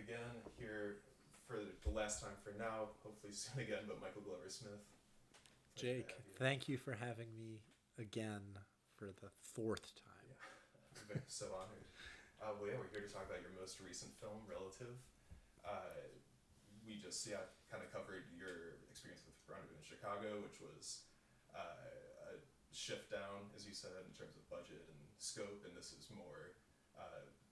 again here for the last time for now, hopefully soon again, but Michael Glover Smith. Jake, thank you for having me again for the fourth time. Yeah, I'm so honored. Well, yeah, we're here to talk about your most recent film, Relative. We just, kind of covered your experience with Rendezvous in Chicago, which was a shift down, as you said, in terms of budget and scope, and this is more,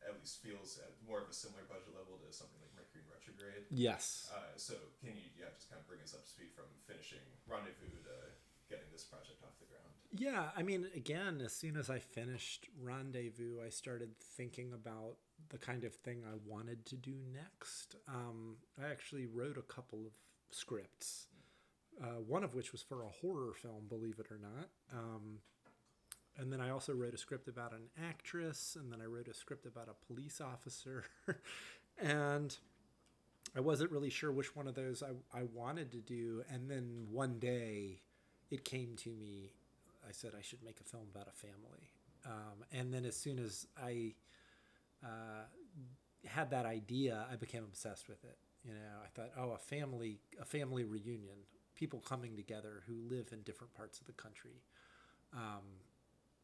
at least feels at more of a similar budget level to something like Mercury in Retrograde. Yes. So can you just kind of bring us up to speed from finishing Rendezvous to getting this project off the ground? Yeah, I mean, again, as soon as I finished Rendezvous, I started thinking about the kind of thing I wanted to do next. I actually wrote a couple of scripts, one of which was for a horror film, believe it or not. And then I also wrote a script about an actress, and then I wrote a script about a police officer. And I wasn't really sure which one of those I wanted to do. And then one day it came to me. I said I should make a film about a family. And then as soon as I had that idea, I became obsessed with it. You know, I thought, a family reunion, people coming together who live in different parts of the country.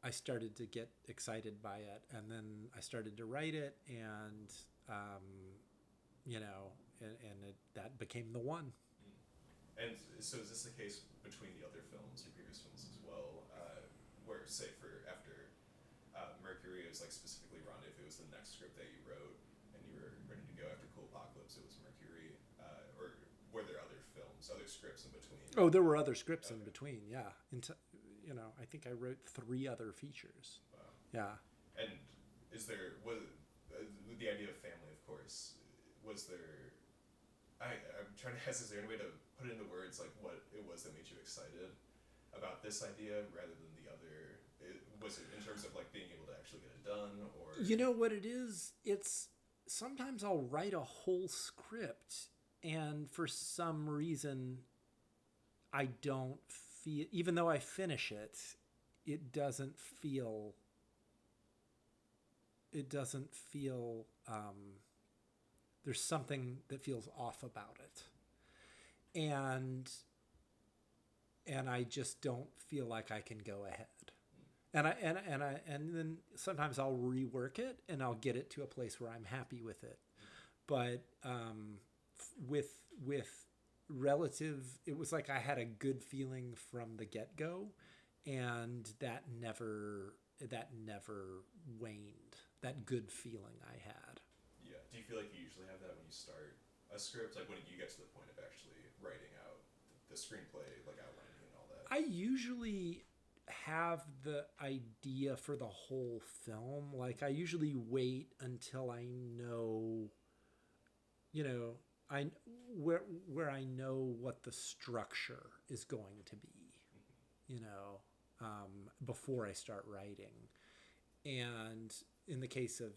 I started to get excited by it, and then I started to write it, and that became the one. And so is this the case between the other films, your previous films as well, where, say, for after Mercury, it was like specifically Rendezvous was the next script that you wrote, and you were ready to go after Cool Apocalypse, it was Mercury, or were there other films, other scripts in between? Oh, there were other scripts in between, yeah. I think I wrote 3 other features. Wow. Yeah. And with the idea of family, of course, was there, I'm trying to ask, is there any way to put it into words, like what it was that made you excited about this idea rather than the other? Was it in terms of like being able to actually get it done, or? You know what it is? It's sometimes I'll write a whole script, and for some reason I don't feel, even though I finish it, it doesn't feel there's something that feels off about it. And I just don't feel like I can go ahead. And then sometimes I'll rework it and I'll get it to a place where I'm happy with it. But with Relative, it was like I had a good feeling from the get-go, and that never waned. That good feeling I had. Yeah. Do you feel like you usually have that when you start a script? Like when you get to the point of actually writing out the screenplay, like outlining and all that? I usually have the idea for the whole film. Like I usually wait until I know, where I know what the structure is going to be, before I start writing. And in the case of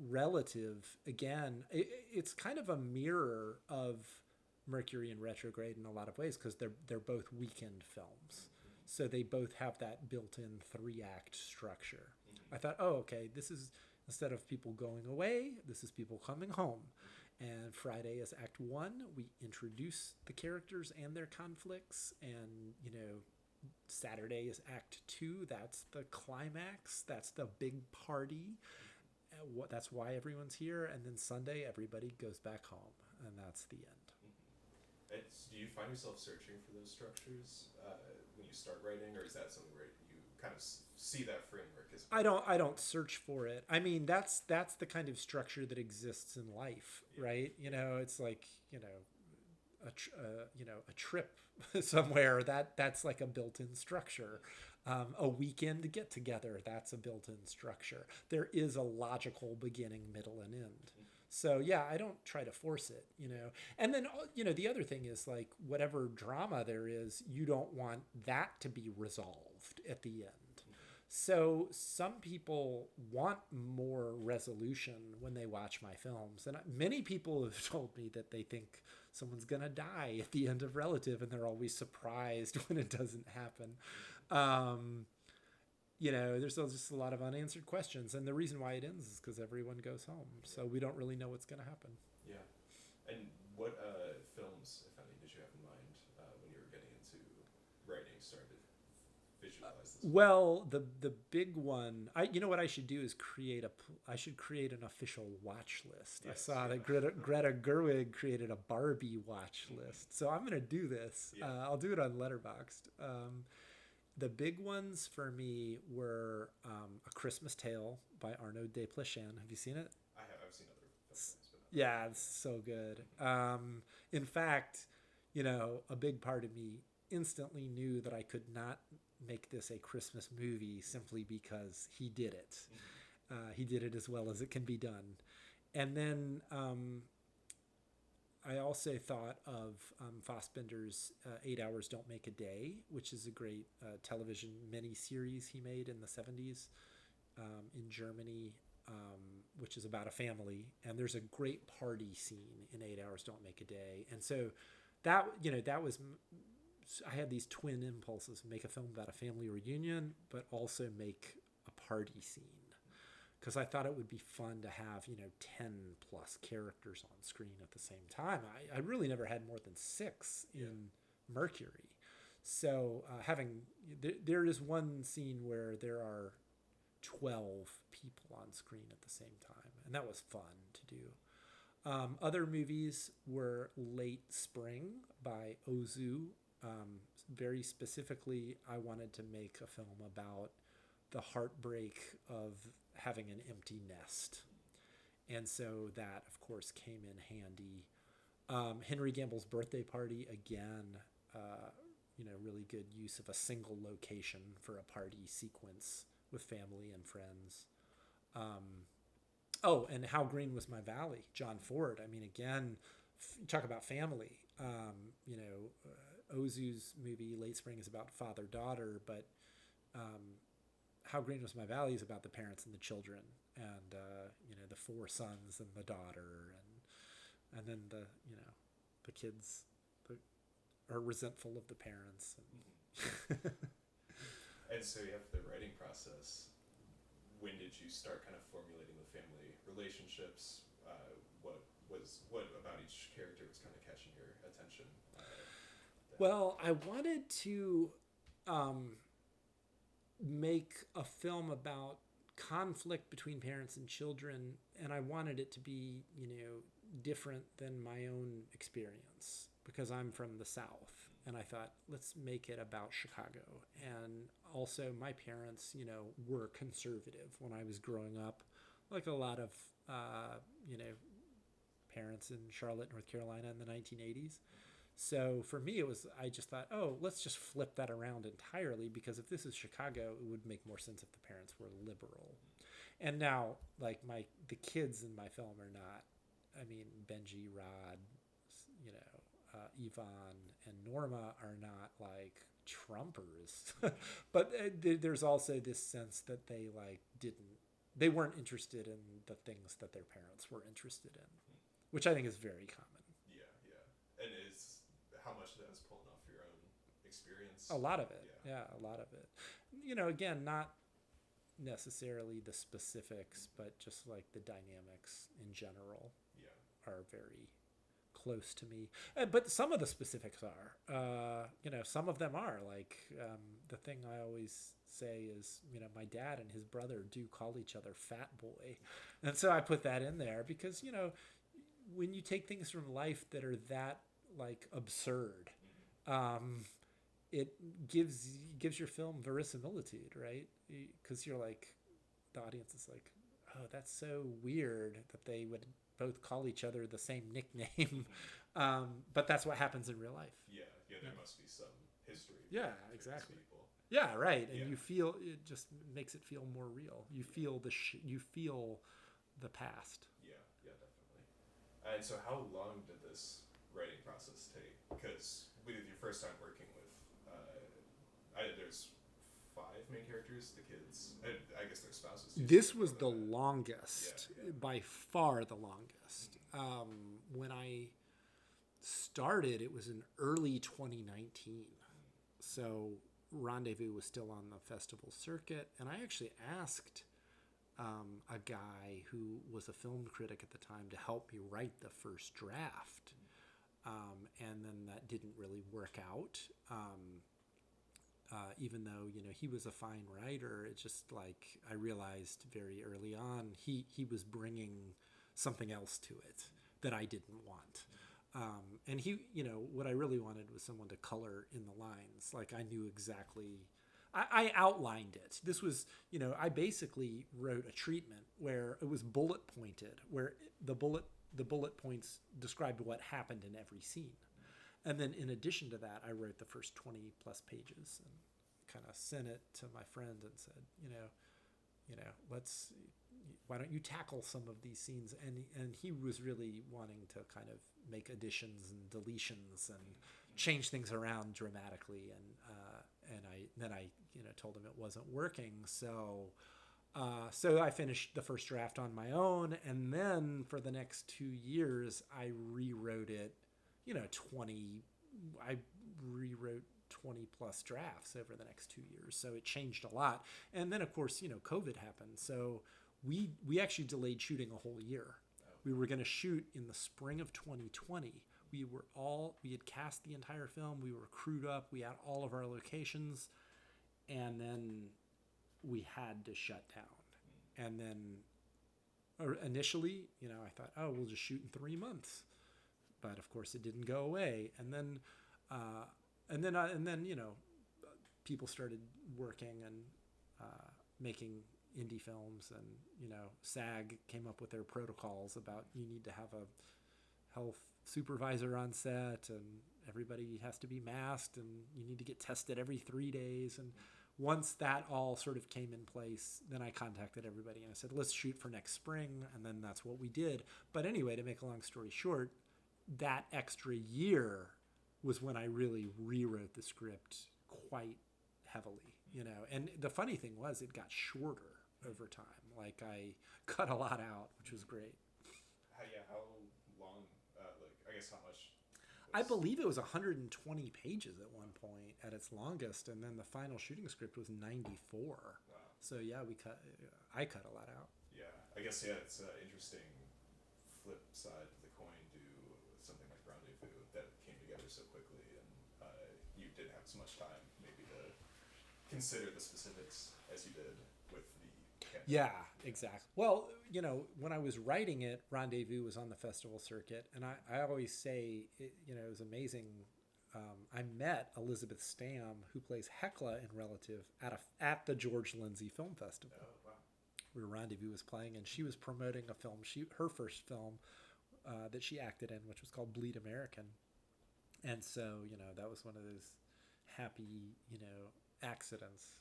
Relative, again, it's kind of a mirror of Mercury in Retrograde in a lot of ways, because they're both weekend films. So they both have that built-in 3-act structure. I thought, okay, this is, instead of people going away, this is people coming home. And Friday is Act 1. We introduce the characters and their conflicts. And, Saturday is Act 2. That's the climax. That's the big party. That's why everyone's here. And then Sunday, everybody goes back home. And that's the end. Do you find yourself searching for those structures when you start writing, or is that something where you kind of see that framework? I don't search for it. I mean, that's the kind of structure that exists in life, right? It's like a trip somewhere that's like a built-in structure. A weekend get together, that's a built-in structure. There is a logical beginning, middle, and end. So yeah, I don't try to force it, And then, the other thing is, like, whatever drama there is, you don't want that to be resolved at the end. So some people want more resolution when they watch my films. And many people have told me that they think someone's going to die at the end of Relative, and they're always surprised when it doesn't happen. there's just a lot of unanswered questions, and the reason why it ends is because everyone goes home, so we don't really know what's going to happen. Yeah. And what films, if any, did you have in mind when you were getting into writing, started to visualize this? Well, the big one, you know what I should do is I should create an official watch list. Yes, I saw yeah. that Greta Gerwig created a Barbie watch list, so I'm going to do this. Yeah. I'll do it on Letterboxd. The big ones for me were A Christmas Tale by Arnaud Desplechin. Have you seen it? I've seen other films, but not Yeah, it's so good. In fact, a big part of me instantly knew that I could not make this a Christmas movie simply because he did it. He did it as well as it can be done. And then I also thought of Fassbinder's 8 Hours Don't Make a Day, which is a great television mini-series he made in the 70s in Germany, which is about a family. And there's a great party scene in 8 Hours Don't Make a Day. And so that was, I had these twin impulses: make a film about a family reunion, but also make a party scene. Because I thought it would be fun to have, 10 plus characters on screen at the same time. I really never had more than 6 in Mercury. So there is one scene where there are 12 people on screen at the same time. And that was fun to do. Other movies were Late Spring by Ozu. Very specifically, I wanted to make a film about the heartbreak of having an empty nest. And so that, of course, came in handy. Henry Gamble's Birthday Party, again, really good use of a single location for a party sequence with family and friends. And How Green Was My Valley, John Ford. I mean, again, talk about family. Ozu's movie Late Spring is about father-daughter, but How Green Was My Valley is about the parents and the children, and the 4 sons and the daughter, and then the kids are resentful of the parents. And so you have the writing process. When did you start kind of formulating the family relationships? What about each character was kind of catching your attention? Well, I wanted to make a film about conflict between parents and children, and I wanted it to be, different than my own experience, because I'm from the South, and I thought, let's make it about Chicago. And also, my parents, were conservative when I was growing up, like a lot of, parents in Charlotte, North Carolina in the 1980s. So for me, I just thought, let's just flip that around entirely, because if this is Chicago, it would make more sense if the parents were liberal. And now, like, the kids in my film are not, Benji, Rod, Yvonne, and Norma are not like Trumpers. But there's also this sense that they weren't interested in the things that their parents were interested in, which I think is very common. And how much of that is pulling off your own experience? A lot of it. Yeah, a lot of it. Again, not necessarily the specifics, but just like the dynamics in general are very close to me. But some of the specifics are. Some of them are. Like, the thing I always say is, my dad and his brother do call each other Fat Boy. And so I put that in there because, when you take things from life that are that, like, absurd, it gives your film verisimilitude, right? Because you're like, the audience is like, oh, that's so weird that they would both call each other the same nickname. But that's what happens in real life. There must be some history. Yeah, exactly. People. Yeah, right. And you feel, it just makes it feel more real. You feel you feel the past. Yeah, definitely. And so how long did this writing process take? Because with your first time working with, there's 5 main characters, the kids, I guess their spouses. This was the longest, by far the longest. When I started, it was in early 2019. So Rendezvous was still on the festival circuit, and I actually asked a guy who was a film critic at the time to help me write the first draft. And then that didn't really work out. Even though, he was a fine writer, it's just like I realized very early on he was bringing something else to it that I didn't want. And he, what I really wanted was someone to color in the lines. Like I knew exactly, I outlined it. This was, I basically wrote a treatment where it was bullet pointed, where the bullet points described what happened in every scene. And then in addition to that, I wrote the first 20 plus pages and kind of sent it to my friend and said, why don't you tackle some of these scenes? And he was really wanting to kind of make additions and deletions and change things around dramatically. And I told him it wasn't working. So I finished the first draft on my own. And then for the next 2 years, I rewrote it, I rewrote 20 plus drafts over the next 2 years. So it changed a lot. And then, of course, COVID happened. So we actually delayed shooting a whole year. We were going to shoot in the spring of 2020. We had cast the entire film. We were crewed up. We had all of our locations. And then we had to shut down. And then initially, I thought, we'll just shoot in 3 months. But of course it didn't go away. And then people started working and making indie films, and SAG came up with their protocols about you need to have a health supervisor on set, and everybody has to be masked, and you need to get tested every 3 days. And once that all sort of came in place, then I contacted everybody and I said, let's shoot for next spring. And then that's what we did. But anyway, to make a long story short, that extra year was when I really rewrote the script quite heavily, and the funny thing was it got shorter over time. Like I cut a lot out, which was great. How long, I guess how much? I believe it was 120 pages at one point at its longest. And then the final shooting script was 94. Wow. So yeah, I cut a lot out. Yeah. I guess, it's an interesting flip side to the coin to something like Rendezvous that came together so quickly, and you didn't have as much time maybe to consider the specifics as you did with the campaign. Yeah, exactly. Well, when I was writing it, Rendezvous was on the festival circuit, and I always say, it was amazing. I met Elizabeth Stamm, who plays Hecla in Relative, at the George Lindsay Film Festival. Oh, wow. Where Rendezvous was playing, and she was promoting a film, her first film that she acted in, which was called Bleed American. And so, that was one of those happy, accidents,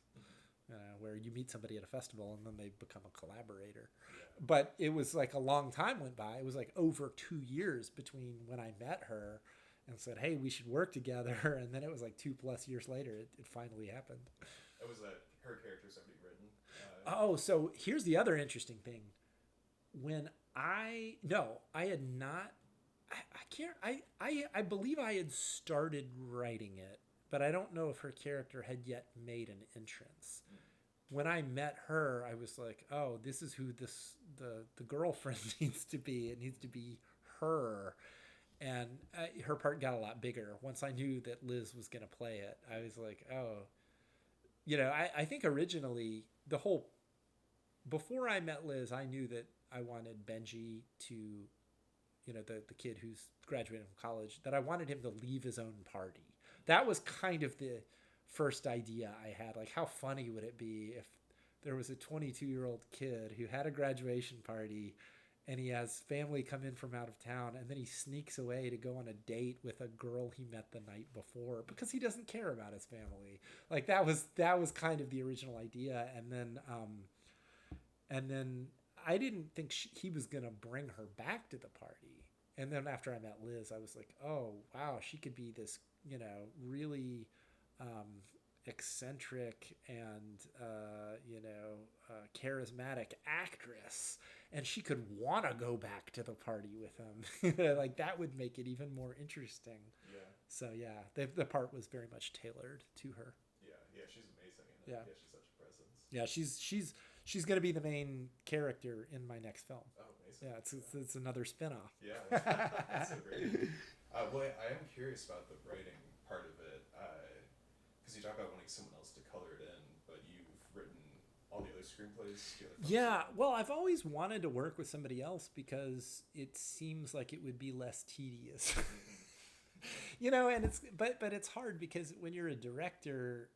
where you meet somebody at a festival and then they become a collaborator. Yeah. But it was like a long time went by. It was like over 2 years between when I met her and said, hey, we should work together. And then it was like 2+ years later, it finally happened. Was that her character somebody written? So here's the other interesting thing. When I had not, I believe I had started writing it, but I don't know if her character had yet made an entrance. When I met her, I was like, oh, this is who the girlfriend needs to be. It needs to be her. And her part got a lot bigger. Once I knew that Liz was going to play it, I was like, oh, I think originally before I met Liz, I knew that I wanted Benji to, the kid who's graduating from college, that I wanted him to leave his own party. That was kind of the first idea I had. Like, how funny would it be if there was a 22-year-old kid who had a graduation party and he has family come in from out of town, and then he sneaks away to go on a date with a girl he met the night before because he doesn't care about his family. Like, that was kind of the original idea. And then I didn't think he was going to bring her back to the party. And then after I met Liz, I was like, oh, wow, she could be this, really eccentric and, charismatic actress. And she could want to go back to the party with him. Like, that would make it even more interesting. Yeah. So, yeah, the part was very much tailored to her. Yeah. Yeah, she's amazing in it. Yeah. Yeah, she's such a presence. Yeah, she's going to be the main character in my next film. Oh, amazing. Yeah, it's another spin-off. Yeah, that's so great. Well, I am curious about the writing part of it, because you talk about wanting someone else to color it in, but you've written all the other screenplays. Yeah, well, I've always wanted to work with somebody else because it seems like it would be less tedious. You know, and but it's hard because when you're a director,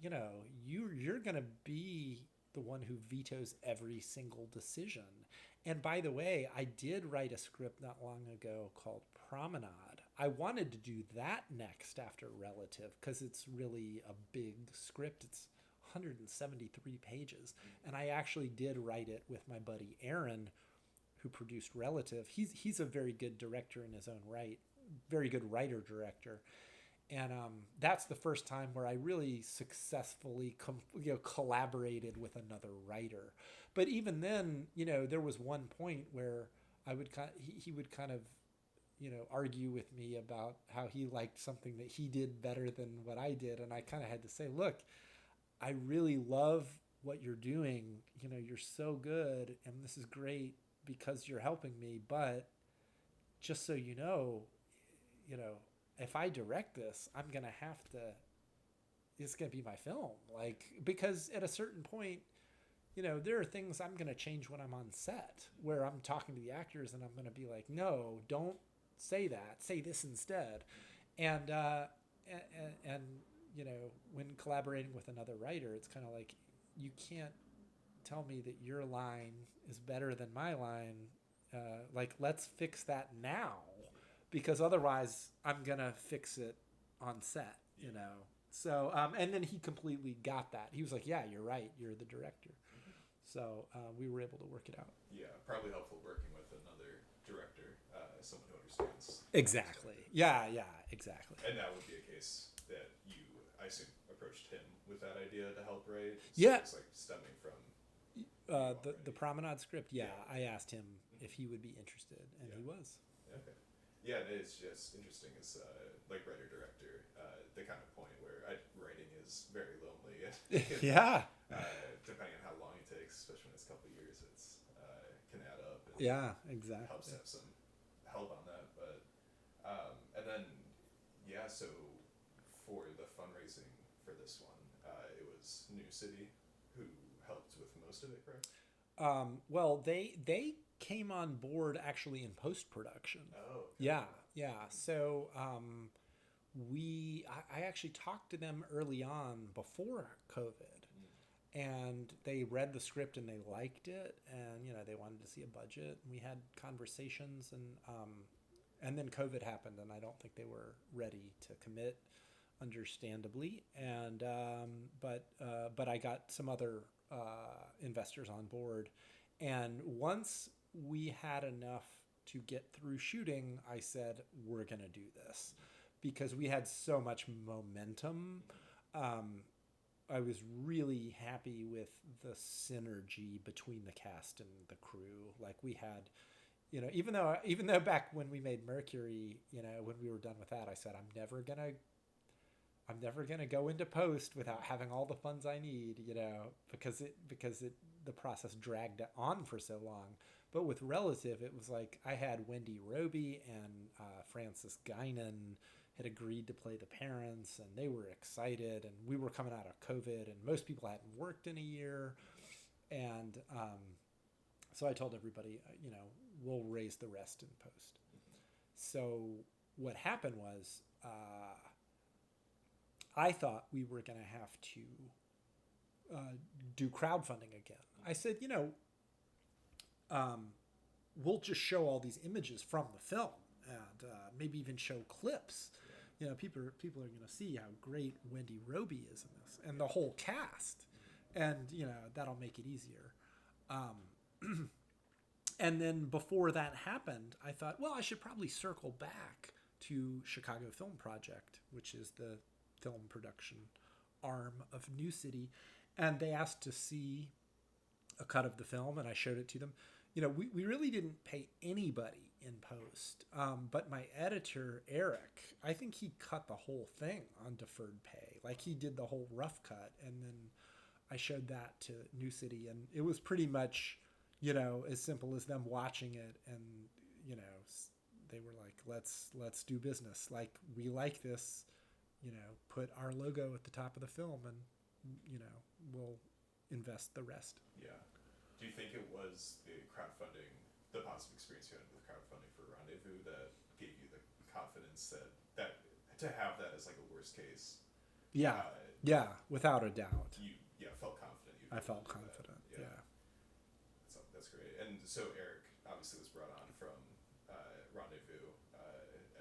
you know, you're going to be the one who vetoes every single decision. And by the way, I did write a script not long ago called Promenade. I wanted to do that next after Relative because it's really a big script. It's 173 pages. And I actually did write it with my buddy Aaron, who produced Relative. He's a very good director in his own right, very good writer-director. And that's the first time where I really successfully collaborated with another writer. But even then, you know, there was one point where he would kind of, you know, argue with me about how he liked something that he did better than what I did. And I kind of had to say, look, I really love what you're doing. You know, you're so good and this is great because you're helping me. But just so you know, if I direct this, I'm going to have to, it's going to be my film. Like, because at a certain point, you know, there are things I'm going to change when I'm on set where I'm talking to the actors and I'm going to be like, no, don't say that. Say this instead. And you know, when collaborating with another writer, it's kind of like, you can't tell me that your line is better than my line. Like, let's fix that now. Because otherwise, I'm going to fix it on set, you know. So, and then he completely got that. He was like, yeah, you're right. You're the director. So we were able to work it out. Yeah, probably helpful working with another director, someone who understands. Exactly. Yeah, exactly. And that would be a case that you, I assume, approached him with that idea to help write? So yeah. It's like stemming from... the Promenade script, yeah. I asked him if he would be interested, and he was. Okay. Yeah, it's just interesting as like writer-director, the kind of point where writing is very lonely. Yeah. Depending on how long it takes, especially when it's a couple of years, it's can add up. And yeah, exactly. Helps to have some help on that. But and then, yeah, so for the fundraising for this one, it was New City who helped with most of it, correct? Well, they came on board actually in post-production. Oh. Okay. Yeah. So I actually talked to them early on before COVID, and they read the script and they liked it, and you know, they wanted to see a budget. And we had conversations, and then COVID happened, and I don't think they were ready to commit, understandably. And but I got some other investors on board, and once we had enough to get through shooting, I said, we're going to do this because we had so much momentum. I was really happy with the synergy between the cast and the crew. Like, we had, you know, even though back when we made Mercury, you know, when we were done with that, I said, I'm never going to go into post without having all the funds I need, you know, because the process dragged on for so long. But with Relative, it was like I had Wendy Robie and Frances Guinan had agreed to play the parents, and they were excited, and we were coming out of COVID, and most people hadn't worked in a year. And so I told everybody, you know, we'll raise the rest in post. So what happened was I thought we were going to have to do crowdfunding again. I said, you know, we'll just show all these images from the film and maybe even show clips. You know, people are going to see how great Wendy Robie is in this and the whole cast. And, you know, that'll make it easier. And then before that happened, I thought, well, I should probably circle back to Chicago Film Project, which is the film production arm of New City. And they asked to see a cut of the film, and I showed it to them. You know, we really didn't pay anybody in post. But my editor, Eric, I think he cut the whole thing on deferred pay. Like he did the whole rough cut, and then I showed that to New City, and it was pretty much, you know, as simple as them watching it, and you know, they were like, let's do business. Like, we like this, you know, put our logo at the top of the film, and you know, we'll invest the rest. Yeah. Do you think it was the crowdfunding, the positive experience you had with crowdfunding for Rendezvous, that gave you the confidence that to have that as like a worst case? Yeah, without a doubt. You felt confident. I felt confident. Yeah. That's great. And so Eric obviously was brought on from Rendezvous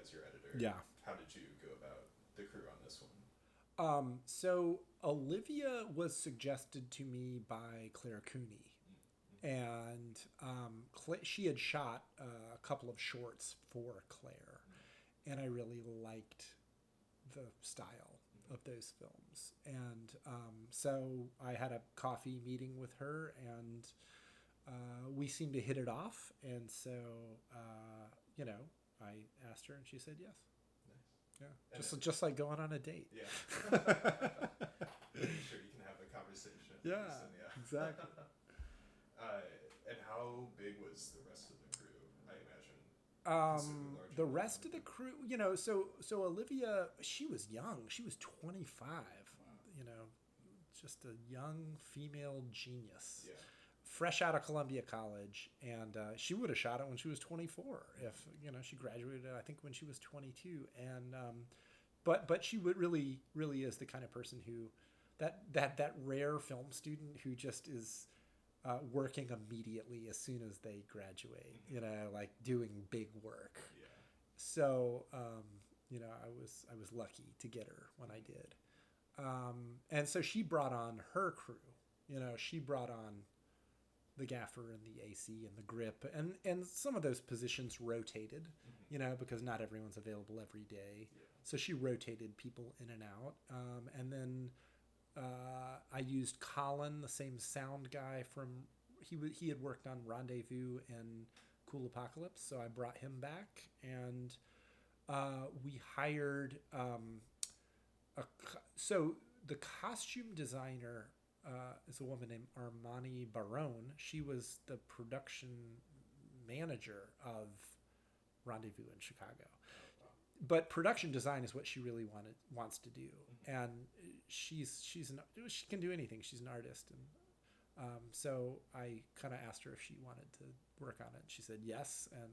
as your editor. Yeah. How did you go about the crew on this one? So Olivia was suggested to me by Claire Cooney, and she had shot a couple of shorts for Claire, and I really liked the style of those films, and so I had a coffee meeting with her, and we seemed to hit it off, and so you know, I asked her, and she said yes. Yeah, just like going on a date. Yeah. Making sure you can have a conversation. Yeah, exactly. And how big was the rest of the crew? I imagine. The rest of the crew, you know, so Olivia, she was young. She was 25. Wow. You know, just a young female genius. Yeah. Fresh out of Columbia College, and she would have shot it when she was 24 if, you know, she graduated, I think, when she was 22, and but she would really is the kind of person who that rare film student who just is working immediately as soon as they graduate, you know, like doing big work. Yeah. So you know, I was lucky to get her when I did, and so she brought on her crew. You know, she brought on the gaffer and the AC and the grip, and some of those positions rotated, you know, because not everyone's available every day. Yeah. So she rotated people in and out. And then I used Colin, the same sound guy from, he had worked on Rendezvous and Cool Apocalypse. So I brought him back, and we hired, so the costume designer is a woman named Armani Barone. She was the production manager of Rendezvous in Chicago. But production design is what she really wants to do, and she can do anything. She's an artist, and so I kind of asked her if she wanted to work on it. She said yes, and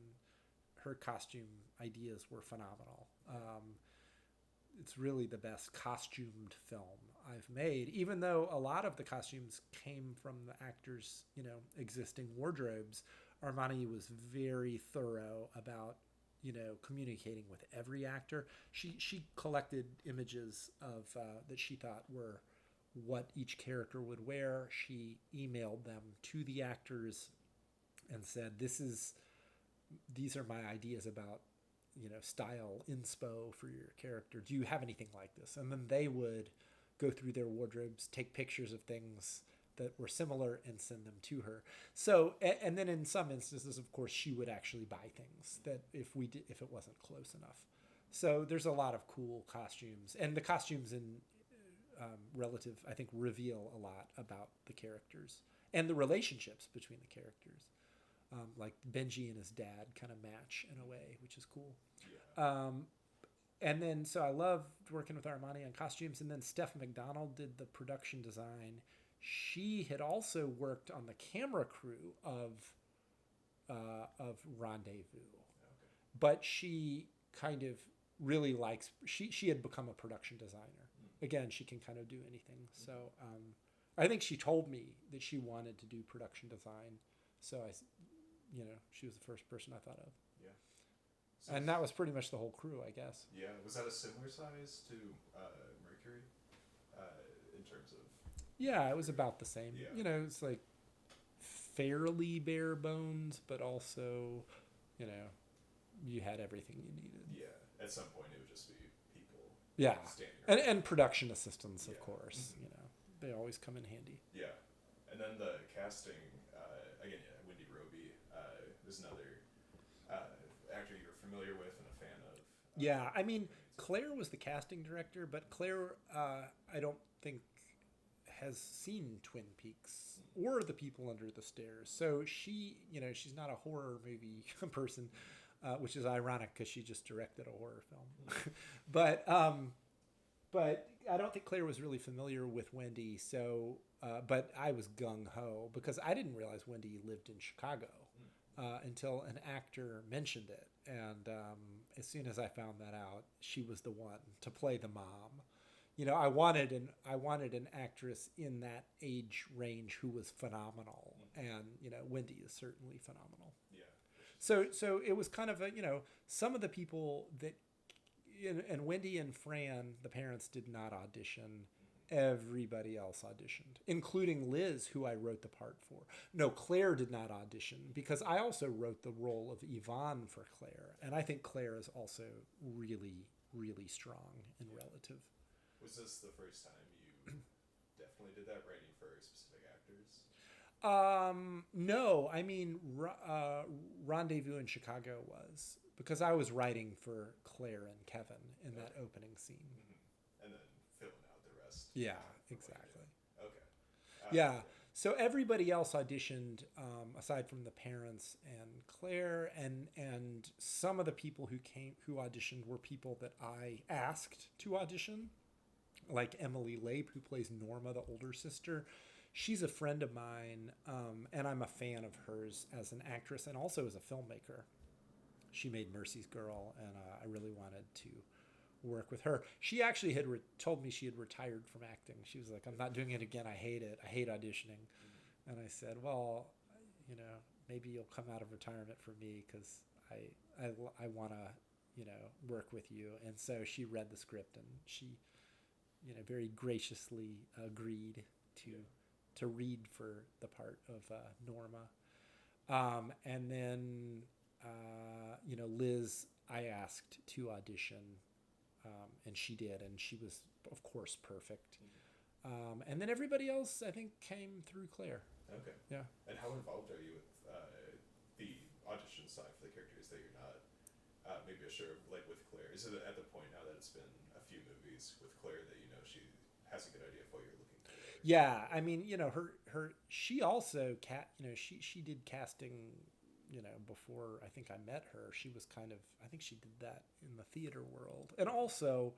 her costume ideas were phenomenal. It's really the best costumed film I've made, even though a lot of the costumes came from the actors', you know, existing wardrobes. Armani was very thorough about, you know, communicating with every actor. She collected images of that she thought were what each character would wear. She emailed them to the actors and said, these are my ideas about, you know, style inspo for your character. Do you have anything like this? And then they would go through their wardrobes, take pictures of things that were similar, and send them to her. So, and then in some instances, of course, she would actually buy things that if it wasn't close enough. So there's a lot of cool costumes, and the costumes in Relative, I think, reveal a lot about the characters and the relationships between the characters. Like Benji and his dad kind of match in a way, which is cool. Yeah. And then, so I loved working with Armani on costumes. And then Steph McDonald did the production design. She had also worked on the camera crew of Rendezvous. Okay. But she kind of really likes, she had become a production designer. Again, she can kind of do anything. So I think she told me that she wanted to do production design. So she was the first person I thought of. Yeah. So and that was pretty much the whole crew, I guess. Yeah. Was that a similar size to Mercury in terms of? Yeah, it was about the same. Yeah. You know, it's like fairly bare bones, but also, you know, you had everything you needed. Yeah. At some point, it would just be people. Yeah. Standing And production assistants, of course. Mm-hmm. You know, they always come in handy. Yeah. And then the casting, again, Wendy Robie was another. familiar with and a fan of. Yeah, I mean, Claire was the casting director, but Claire, I don't think has seen Twin Peaks or The People Under the Stairs. So she, she's not a horror movie person, which is ironic because she just directed a horror film. But I don't think Claire was really familiar with Wendy. So, but I was gung ho because I didn't realize Wendy lived in Chicago until an actor mentioned it. And as soon as I found that out, she was the one to play the mom. I wanted an actress in that age range who was phenomenal, and Wendy is certainly phenomenal. Yeah. So it was kind of some of the people that, and Wendy and Fran, the parents, did not audition. Everybody else auditioned, including Liz, who I wrote the part for. No, Claire did not audition because I also wrote the role of Yvonne for Claire, and I think Claire is also really, really strong in Relative. Was this the first time you definitely did that, writing for specific actors? No, I mean, Rendezvous in Chicago was, because I was writing for Claire and Kevin in that opening scene. Mm-hmm. And then filling out the rest. Yeah, exactly. Okay. Yeah. So everybody else auditioned, aside from the parents and Claire, and some of the people who auditioned were people that I asked to audition, like Emily Lape, who plays Norma, the older sister. She's a friend of mine, and I'm a fan of hers as an actress and also as a filmmaker. She made Mercy's Girl, and I really wanted to work with her. She actually had told me she had retired from acting. She was like, I'm not doing it again. I hate it. I hate auditioning. And I said, well, maybe you'll come out of retirement for me because I want to, work with you. And so she read the script, and she, very graciously agreed to read for the part of Norma. And then, Liz, I asked to audition, and she did, and she was, of course, perfect. And then everybody else, I think, came through Claire. Okay. Yeah. And how involved are you with the audition side for the characters that you're not maybe sure of, like with Claire? Is it at the point now that it's been a few movies with Claire that she has a good idea of what you're looking for? Yeah, I mean, she also she did casting, before I think I met her. She was I think she did that in the theater world, and also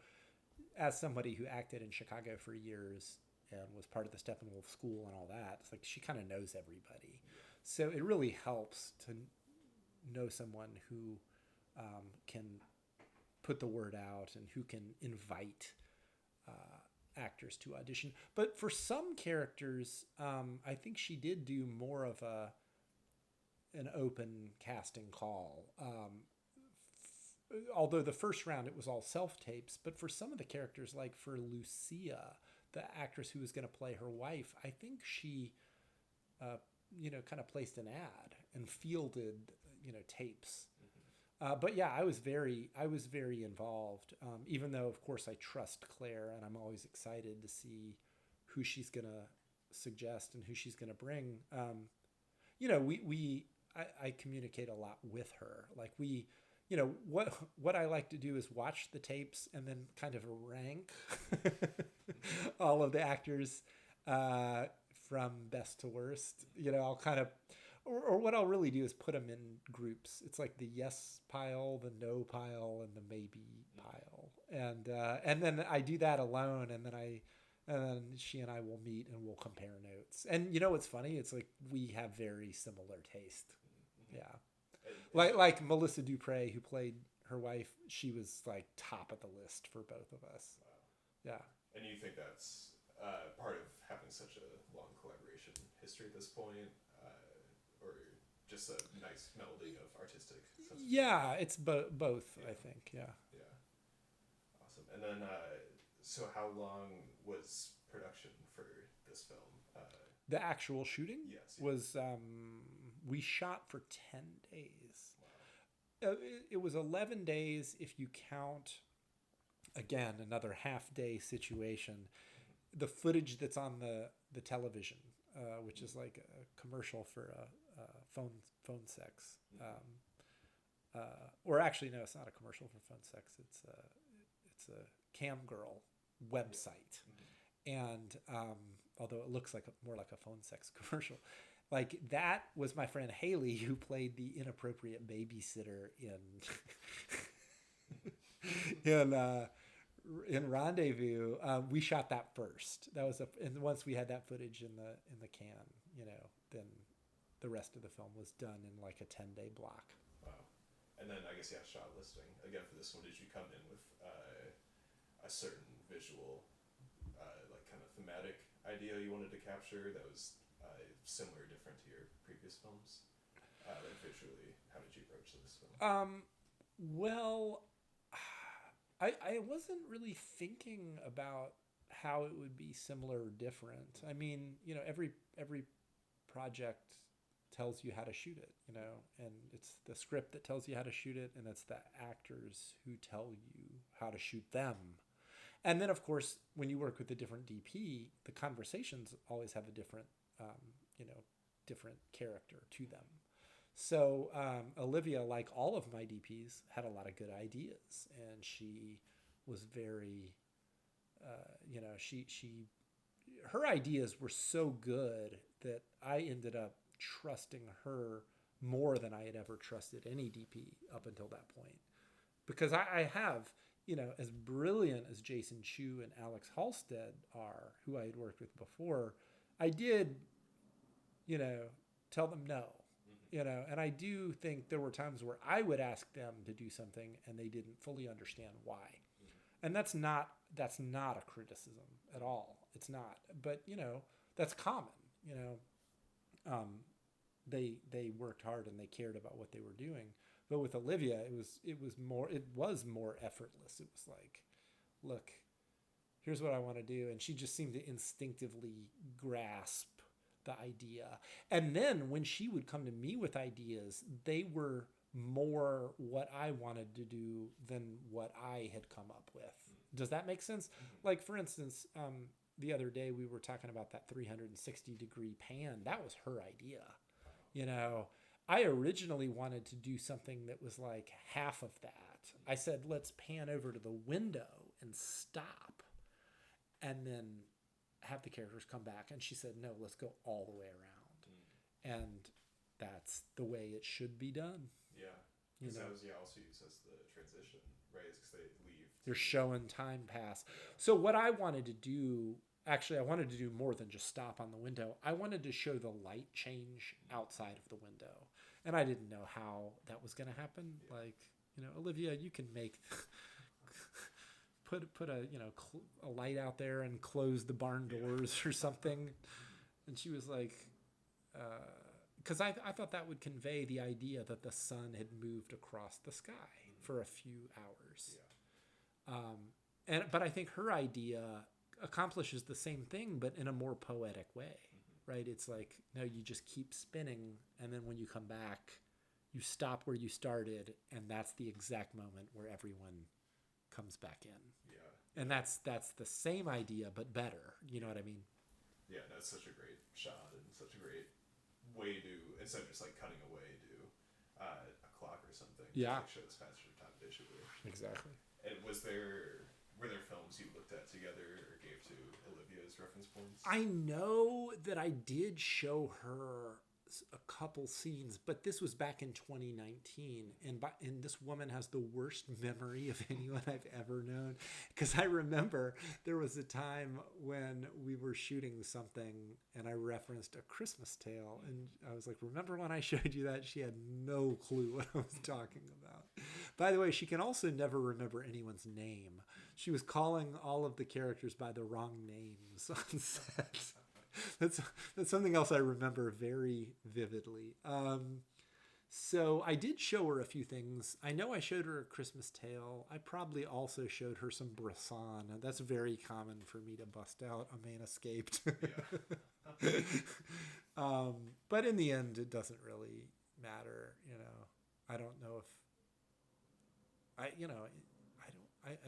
as somebody who acted in Chicago for years and was part of the Steppenwolf School and all that, it's like she kind of knows everybody. So it really helps to know someone who can put the word out and who can invite actors to audition. But for some characters, I think she did do more of an open casting call. Although the first round it was all self-tapes, but for some of the characters, like for Lucia, the actress who was going to play her wife, I think she, kind of placed an ad and fielded, tapes. But yeah, I was very involved, even though, of course, I trust Claire, and I'm always excited to see who she's going to suggest and who she's going to bring. I communicate a lot with her. Like what I like to do is watch the tapes and then kind of rank all of the actors from best to worst. I'll kind of, or what I'll really do is put them in groups. It's like the yes pile, the no pile, and the maybe pile. And then I do that alone, and then she and I will meet and we'll compare notes. And what's funny? It's like we have very similar taste. Yeah. Like Melissa Dupre, who played her wife, she was like top of the list for both of us. Wow. Yeah. And you think that's part of having such a long collaboration history at this point, or just a nice melding of artistic? Yeah, it's both. Yeah. I think. Yeah. Yeah. Awesome. And then, so how long was production for this film? The actual shooting? Yes. Was we shot for 10 days. Wow. It was 11 days if you count, again, another half-day situation, the footage that's on the television, which is like a commercial for phone sex. or actually, no, it's not a commercial for phone sex. It's a cam girl website, and although it looks like more like a phone sex commercial, like that was my friend Haley who played the inappropriate babysitter in Rendezvous. We shot that first. That was and once we had that footage in the can, then the rest of the film was done in like a 10-day block. Wow. And then I guess, shot listing. Again, for this one, did you come in with a certain visual, like kind of thematic idea you wanted to capture that was similar or different to your previous films? Like visually, how did you approach this film? Well, I wasn't really thinking about how it would be similar or different. I mean, every project tells you how to shoot it, and it's the script that tells you how to shoot it, and it's the actors who tell you how to shoot them. And then, of course, when you work with a different DP, the conversations always have a different, different character to them. So Olivia, like all of my DPs, had a lot of good ideas, and she was very, her ideas were so good that I ended up trusting her more than I had ever trusted any DP up until that point. Because I have, as brilliant as Jason Chu and Alex Halstead are, who I had worked with before, I did, tell them no. And I do think there were times where I would ask them to do something and they didn't fully understand why. And that's not a criticism at all. It's not. But, that's common, They worked hard and they cared about what they were doing. But with Olivia, it was more effortless. It was like, look, here's what I want to do. And she just seemed to instinctively grasp the idea. And then when she would come to me with ideas, they were more what I wanted to do than what I had come up with. Does that make sense? Like, for instance, the other day we were talking about that 360-degree pan. That was her idea. I originally wanted to do something that was like half of that. I said, let's pan over to the window and stop and then have the characters come back. And she said, no, let's go all the way around. And that's the way it should be done. Yeah. Because that was also used as the transition, right? Because they leave. They're showing time pass. Yeah. So what I wanted to do, actually, I wanted to do more than just stop on the window. I wanted to show the light change outside of the window. And I didn't know how that was going to happen. Yeah. Like, Olivia, you can make... put a light out there and close the barn doors or something. And she was like... because I thought that would convey the idea that the sun had moved across the sky for a few hours. Yeah. But I think her idea accomplishes the same thing, but in a more poetic way, right? It's like, no, you just keep spinning, and then when you come back, you stop where you started, and that's the exact moment where everyone comes back in. Yeah. And that's the same idea, but better. You know what I mean? Yeah, that's such a great shot and such a great way to, instead of just like cutting away, do a clock or something. Yeah. To, like, show this faster time visually. Exactly. And were there films you looked at together or gave to Olivia's reference points? I know that I did show her a couple scenes, but this was back in 2019, and this woman has the worst memory of anyone I've ever known, because I remember there was a time when we were shooting something and I referenced A Christmas Tale, and I was like, remember when I showed you that? She had no clue what I was talking about. By the way, she can also never remember anyone's name. She was calling all of the characters by the wrong names on set. That's something else I remember very vividly. So I did show her a few things. I know I showed her A Christmas Tale. I probably also showed her some Bresson. That's very common for me to bust out A Man Escaped. But in the end, it doesn't really matter. I don't know if I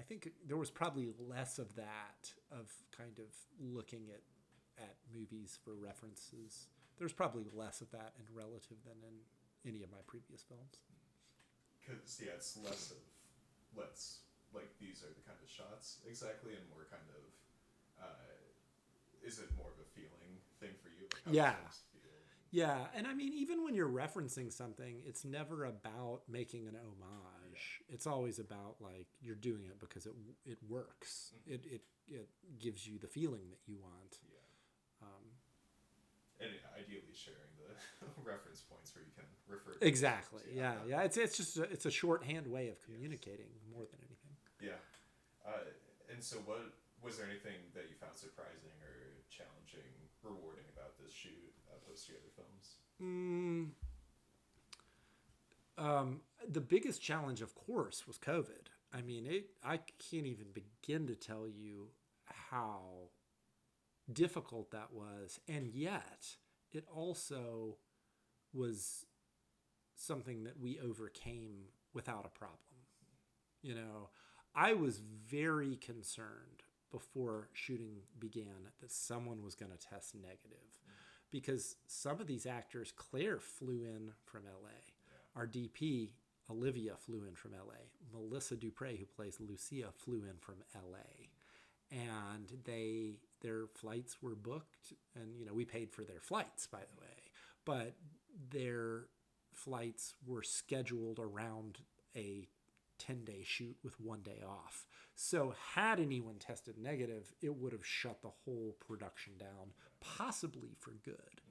think there was probably less of that, of kind of looking at movies for references. There's probably less of that in Relative than in any of my previous films. because yeah, it's less of let's like these are the kind of shots exactly, and more kind of is it more of a feeling thing for you? Like how Yeah. the films feel? Yeah, and I mean, even when you're referencing something, it's never about making an homage. It's always about like you're doing it because it works. It gives you the feeling that you want. Yeah. And ideally sharing the reference points where you can refer to Exactly. films. Yeah. It's just it's a shorthand way of communicating more than anything. Yeah. And so what was there anything that you found surprising or challenging, rewarding about this shoot opposed to your other films? The biggest challenge, of course, was COVID. I mean, I can't even begin to tell you how difficult that was, and yet it also was something that we overcame without a problem. You know, I was very concerned before shooting began that someone was going to test negative because some of these actors, Claire flew in from LA. Our DP, Olivia, flew in from LA. Melissa Dupre, who plays Lucia, flew in from LA. And their flights were booked, and we paid for their flights, by the way, but their flights were scheduled around a 10-day shoot with 1 day off. So had anyone tested negative, it would have shut the whole production down, possibly for good.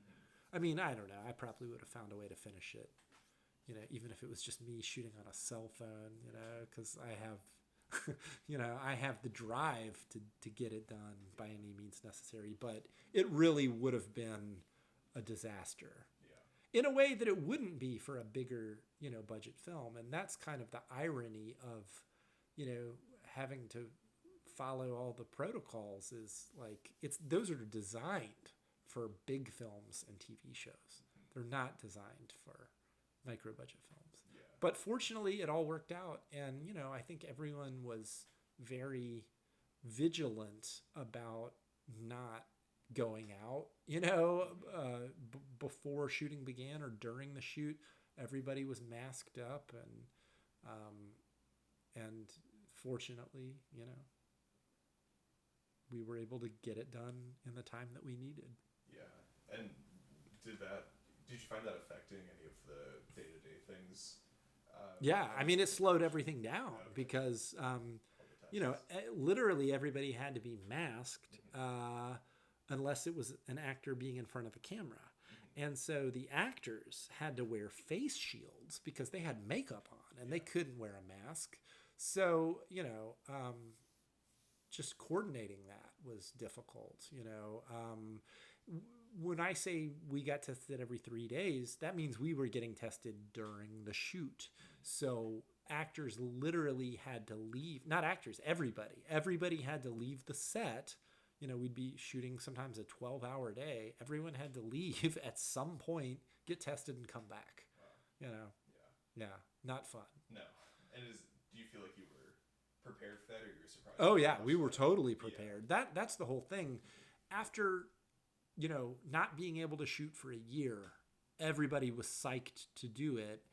I mean, I don't know. I probably would have found a way to finish it, even if it was just me shooting on a cell phone, because I have, I have the drive to get it done by any means necessary. But it really would have been a disaster. In a way that it wouldn't be for a bigger, budget film. And that's kind of the irony of, having to follow all the protocols is like, those are designed for big films and TV shows. They're not designed for micro budget films. Yeah. But fortunately it all worked out. And, I think everyone was very vigilant about not going out, before shooting began or during the shoot. Everybody was masked up, and fortunately, we were able to get it done in the time that we needed. Yeah. And did you find that affecting any of the day-to-day things? Yeah, I mean, it slowed everything down because, literally everybody had to be masked, unless it was an actor being in front of a camera. And so the actors had to wear face shields because they had makeup on and they couldn't wear a mask. So, just coordinating that was difficult. When I say we got tested every 3 days, that means we were getting tested during the shoot. So actors literally had to leave, not actors, everybody had to leave the set. We'd be shooting sometimes a 12-hour day. Everyone had to leave at some point, get tested, and come back. Wow. Yeah, not fun. No. And do you feel like you were prepared for that, or you were surprised? Oh yeah, we were totally prepared. Yeah. That's the whole thing. After, not being able to shoot for a year, everybody was psyched to do it.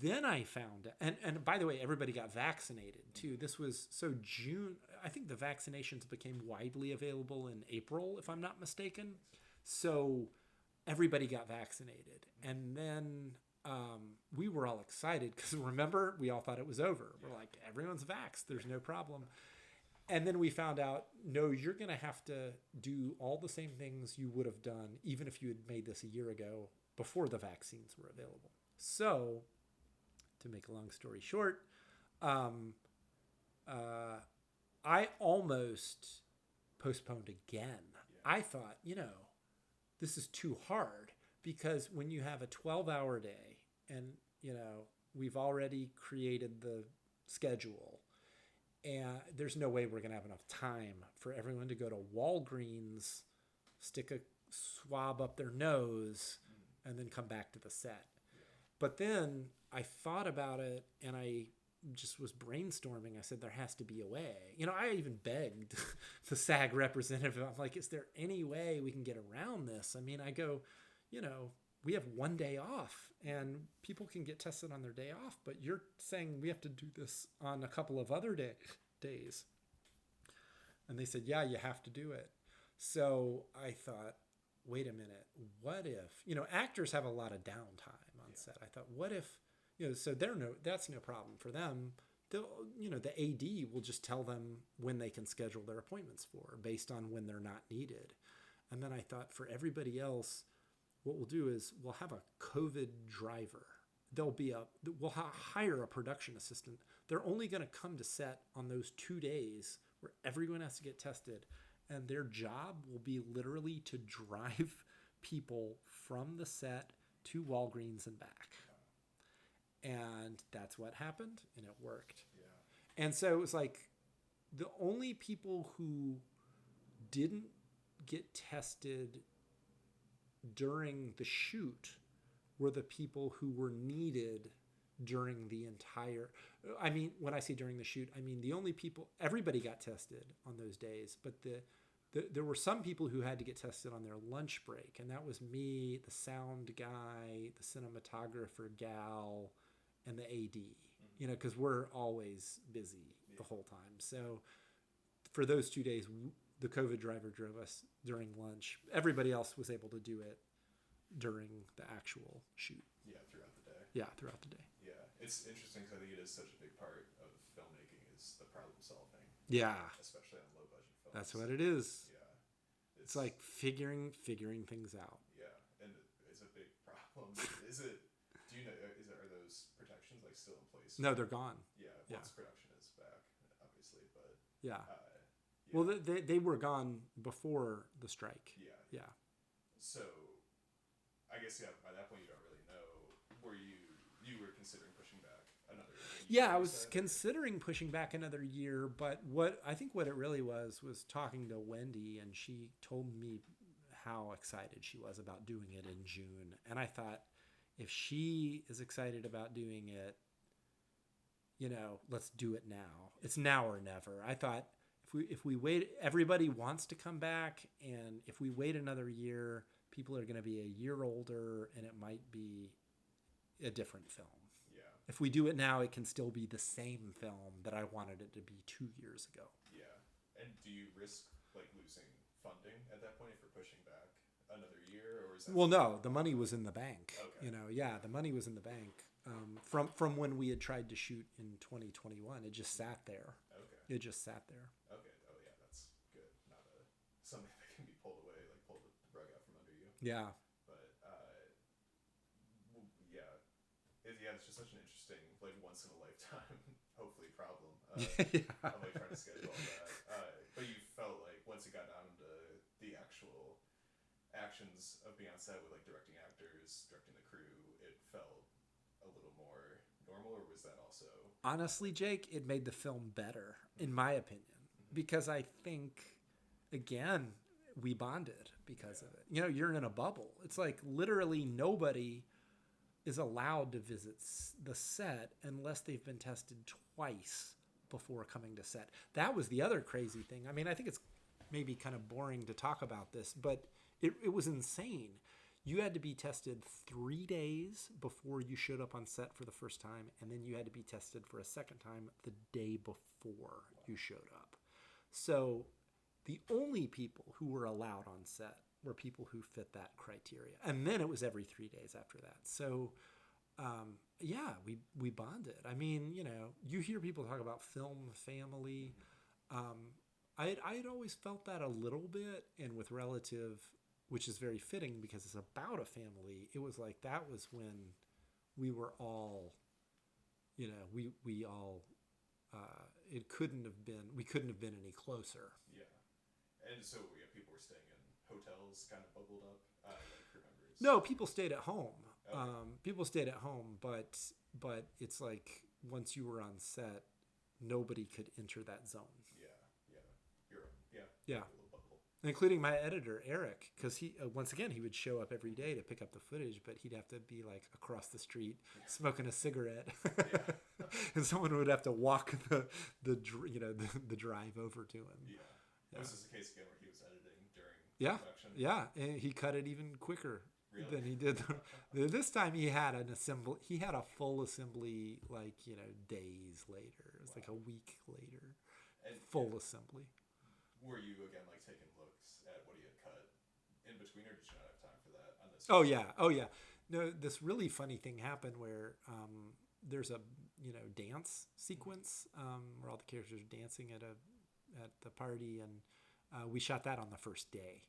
Then I found, and by the way, everybody got vaccinated too. This was June. I think the vaccinations became widely available in April, if I'm not mistaken. So everybody got vaccinated, and then we were all excited because remember, we all thought it was over. We're like, everyone's vaxxed. There's no problem. And then we found out, no, you're going to have to do all the same things you would have done even if you had made this a year ago before the vaccines were available. So, to make a long story short, I almost postponed again. Yeah. I thought, this is too hard because when you have a 12-hour day and, we've already created the schedule, and there's no way we're going to have enough time for everyone to go to Walgreens, stick a swab up their nose, and then come back to the set. Yeah. But then I thought about it, and I just was brainstorming. I said, there has to be a way. I even begged the SAG representative. I'm like, is there any way we can get around this? I mean, I go, we have 1 day off and people can get tested on their day off, but you're saying we have to do this on a couple of other days. And they said, yeah, you have to do it. So I thought, wait a minute, what if, actors have a lot of downtime on set. I thought, what if, so that's no problem for them. They'll, the AD will just tell them when they can schedule their appointments for based on when they're not needed. And then I thought for everybody else, what we'll do is we'll have a COVID driver. We'll hire a production assistant. They're only going to come to set on those 2 days where everyone has to get tested. And their job will be literally to drive people from the set to Walgreens and back. And that's what happened, and it worked. Yeah. And so it was like the only people who didn't get tested during the shoot were the people who were needed during the entire, when I say during the shoot, the only people, everybody got tested on those days, but there were some people who had to get tested on their lunch break, and that was me, the sound guy, the cinematographer gal, and the AD, because we're always busy the whole time. So for those 2 days, the COVID driver drove us during lunch. Everybody else was able to do it during the actual shoot. Yeah, throughout the day. Yeah, throughout the day. Yeah, it's interesting because I think it is such a big part of filmmaking is the problem solving. Yeah. Especially on low budget films. That's what it is. Yeah. It's like figuring things out. Yeah, and it's a big problem. Do you know, are those protections like still in place? No, they're gone. Yeah, once production is back, obviously, but... Yeah. Yeah. Well, they were gone before the strike. Yeah. Yeah. So, I guess, by that point, you don't really know. Were you were considering pushing back another year? Yeah, I was considering pushing back another year, but what it really was talking to Wendy, and she told me how excited she was about doing it in June. And I thought, if she is excited about doing it, let's do it now. It's now or never. I thought, if we wait, everybody wants to come back, and if we wait another year, people are going to be a year older, and it might be a different film. Yeah. If we do it now, it can still be the same film that I wanted it to be 2 years ago. Yeah. And do you risk losing funding at that point if you're pushing back another year, or is that? Well, no, the money was in the bank. Okay. The money was in the bank from when we had tried to shoot in 2021. It just sat there. Okay. It just sat there. Okay. Oh yeah, that's good. Not something that can be pulled away, pull the rug out from under you. Yeah. But it's just such an interesting, once in a lifetime, hopefully problem. Yeah. I'm trying to schedule all that. But you felt once it got down to the actual actions of being on set with directing actors, directing the crew, it felt a little more normal, or was that also? Honestly, Jake, it made the film better, in my opinion, because I think, again, we bonded because of it. You're in a bubble. It's literally nobody is allowed to visit the set unless they've been tested twice before coming to set. That was the other crazy thing. I think it's maybe kind of boring to talk about this, but it was insane. You had to be tested 3 days before you showed up on set for the first time, and then you had to be tested for a second time the day before you showed up. So the only people who were allowed on set were people who fit that criteria. And then it was every 3 days after that. So, we bonded. You hear people talk about film family. I had always felt that a little bit, and with Relative, which is very fitting because it's about a family, it was that was when we were all, we all, we couldn't have been any closer. Yeah. And so people were staying in hotels kind of bubbled up, crew members? No, people stayed at home. Okay. People stayed at home, but it's once you were on set, nobody could enter that zone. Yeah. Including my editor, Eric, because he, once again, he would show up every day to pick up the footage, but he'd have to be across the street smoking a cigarette. Yeah. And someone would have to walk the drive over to him. Yeah. Was this the case again where he was editing during production? Yeah, and he cut it even quicker. Really? than he did. This time he had an assembly. He had a full assembly, like, days later. It was like a week later, full assembly. Were you again like taking looks at what he had cut in between, or did you not have time for that on this? Oh yeah. No, this really funny thing happened where there's a dance sequence where all the characters are dancing at the party, and we shot that on the first day,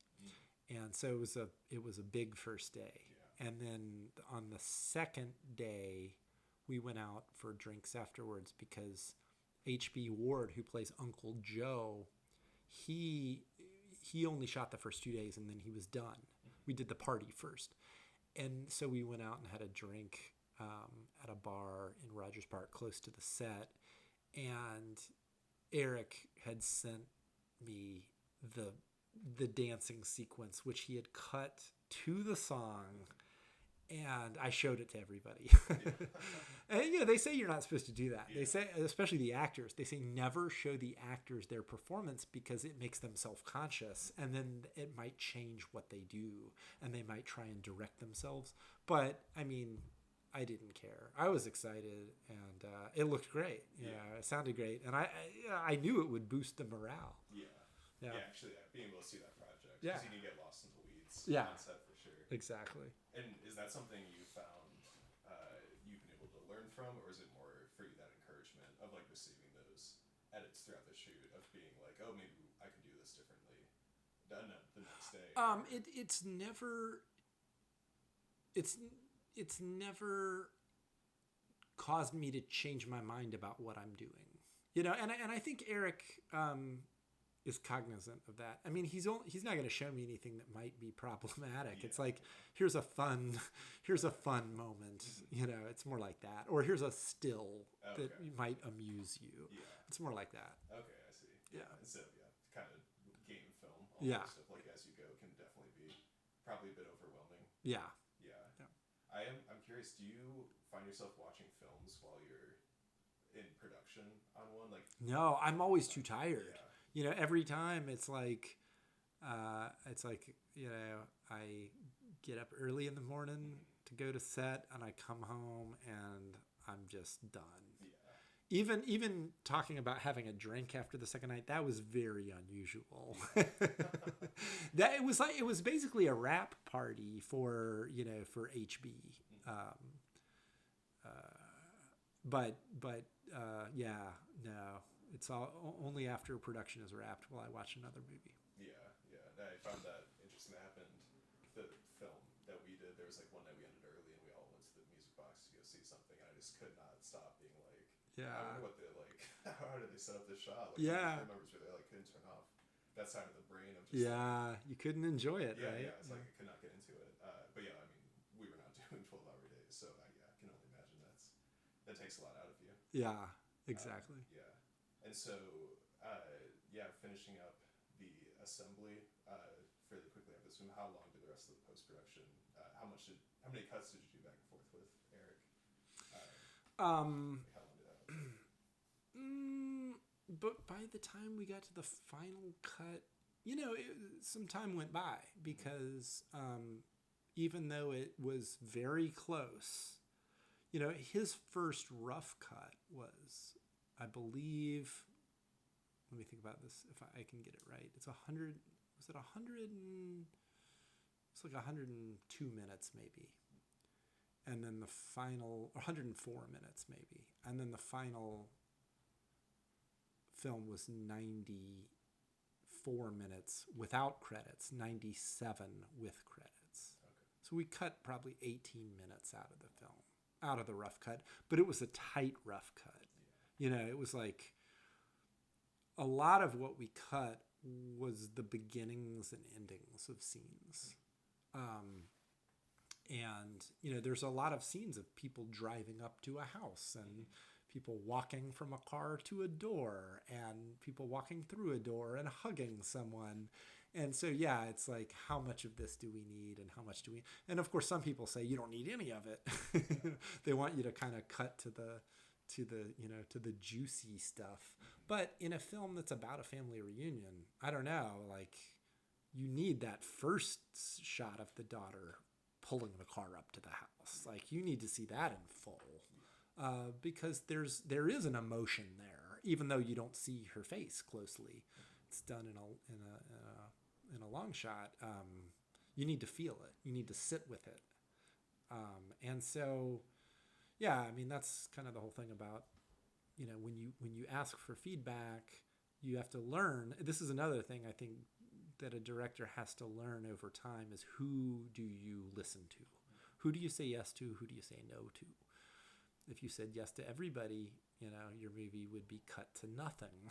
and so it was a big first day, and then on the second day we went out for drinks afterwards because H.B. Ward, who plays Uncle Joe, he only shot the first 2 days and then he was done. We did the party first. And so we went out and had a drink at a bar in Rogers Park close to the set. And Eric had sent me the dancing sequence, which he had cut to the song. And I showed it to everybody. And they say you're not supposed to do that. They say, especially the actors, they say never show the actors their performance because it makes them self-conscious, and then it might change what they do, and they might try and direct themselves. But I mean, I didn't care. I was excited, and it looked great. It sounded great, and I knew it would boost the morale. Yeah, actually, being able to see that project, Yeah, because you can get lost in the weeds. Yeah, on set for sure. Exactly. And is that something you found you've been able to learn from, or is it more for you that encouragement of like receiving those edits throughout the shoot of being like, oh, maybe I can do this differently the next day? It's never caused me to change my mind about what I'm doing, and I think Eric is cognizant of that. I mean, he's not going to show me anything that might be problematic. It's like, here's a fun moment. It's more like that. Or here's a still that might amuse you. It's more like that. Okay, I see. Yeah. Instead of kind of game film. Almost of like as you go can definitely be probably a bit overwhelming. Yeah. I'm curious. Do you find yourself watching films while you're in production on one? Like, no, I'm always too tired. Every time it's like, I get up early in the morning to go to set, and I come home and I'm just done. Even talking about having a drink after the second night, that was very unusual. It was basically a wrap party for HB. It's all only after production is wrapped will I watch another movie. I found that interesting. That happened. The film that we did, there was like one night we ended early and we all went to the music box to go see something, and I just could not stop being like, I wonder what they like. How did they set up this shot? Like, members were there, like, couldn't turn off that side of the brain of just you couldn't enjoy it, right? It's like I could not get into it. But I mean, we were not doing 12-hour days, so I can only imagine that takes a lot out of you. Yeah, exactly. And so, finishing up the assembly fairly quickly after this film, how long did the rest of the post-production, how many cuts did you do back and forth with Eric? How long did that last? But by the time we got to the final cut, some time went by because even though it was very close, his first rough cut was, I believe, let me think about this if I can get it right. It's 100, was it 100 it's like 102 minutes maybe. And then the final, 104 minutes maybe. And then the final film was 94 minutes without credits, 97 with credits. So we cut probably 18 minutes out of the film, out of the rough cut, but it was a tight rough cut. It was like a lot of what we cut was the beginnings and endings of scenes. There's a lot of scenes of people driving up to a house and people walking from a car to a door and people walking through a door and hugging someone. And so, it's like, how much of this do we need and how much do we... And of course, some people say you don't need any of it. They want you to kind of cut to the juicy stuff. But in a film that's about a family reunion, I don't know, like, you need that first shot of the daughter pulling the car up to the house. Like, you need to see that in full, because there is an emotion there, even though you don't see her face closely. It's done in a long shot. You need to feel it. You need to sit with it. And so, yeah, I mean, that's kind of the whole thing about, when you ask for feedback, you have to learn. This is another thing I think that a director has to learn over time, is who do you listen to? Who do you say yes to? Who do you say no to? If you said yes to everybody, your movie would be cut to nothing,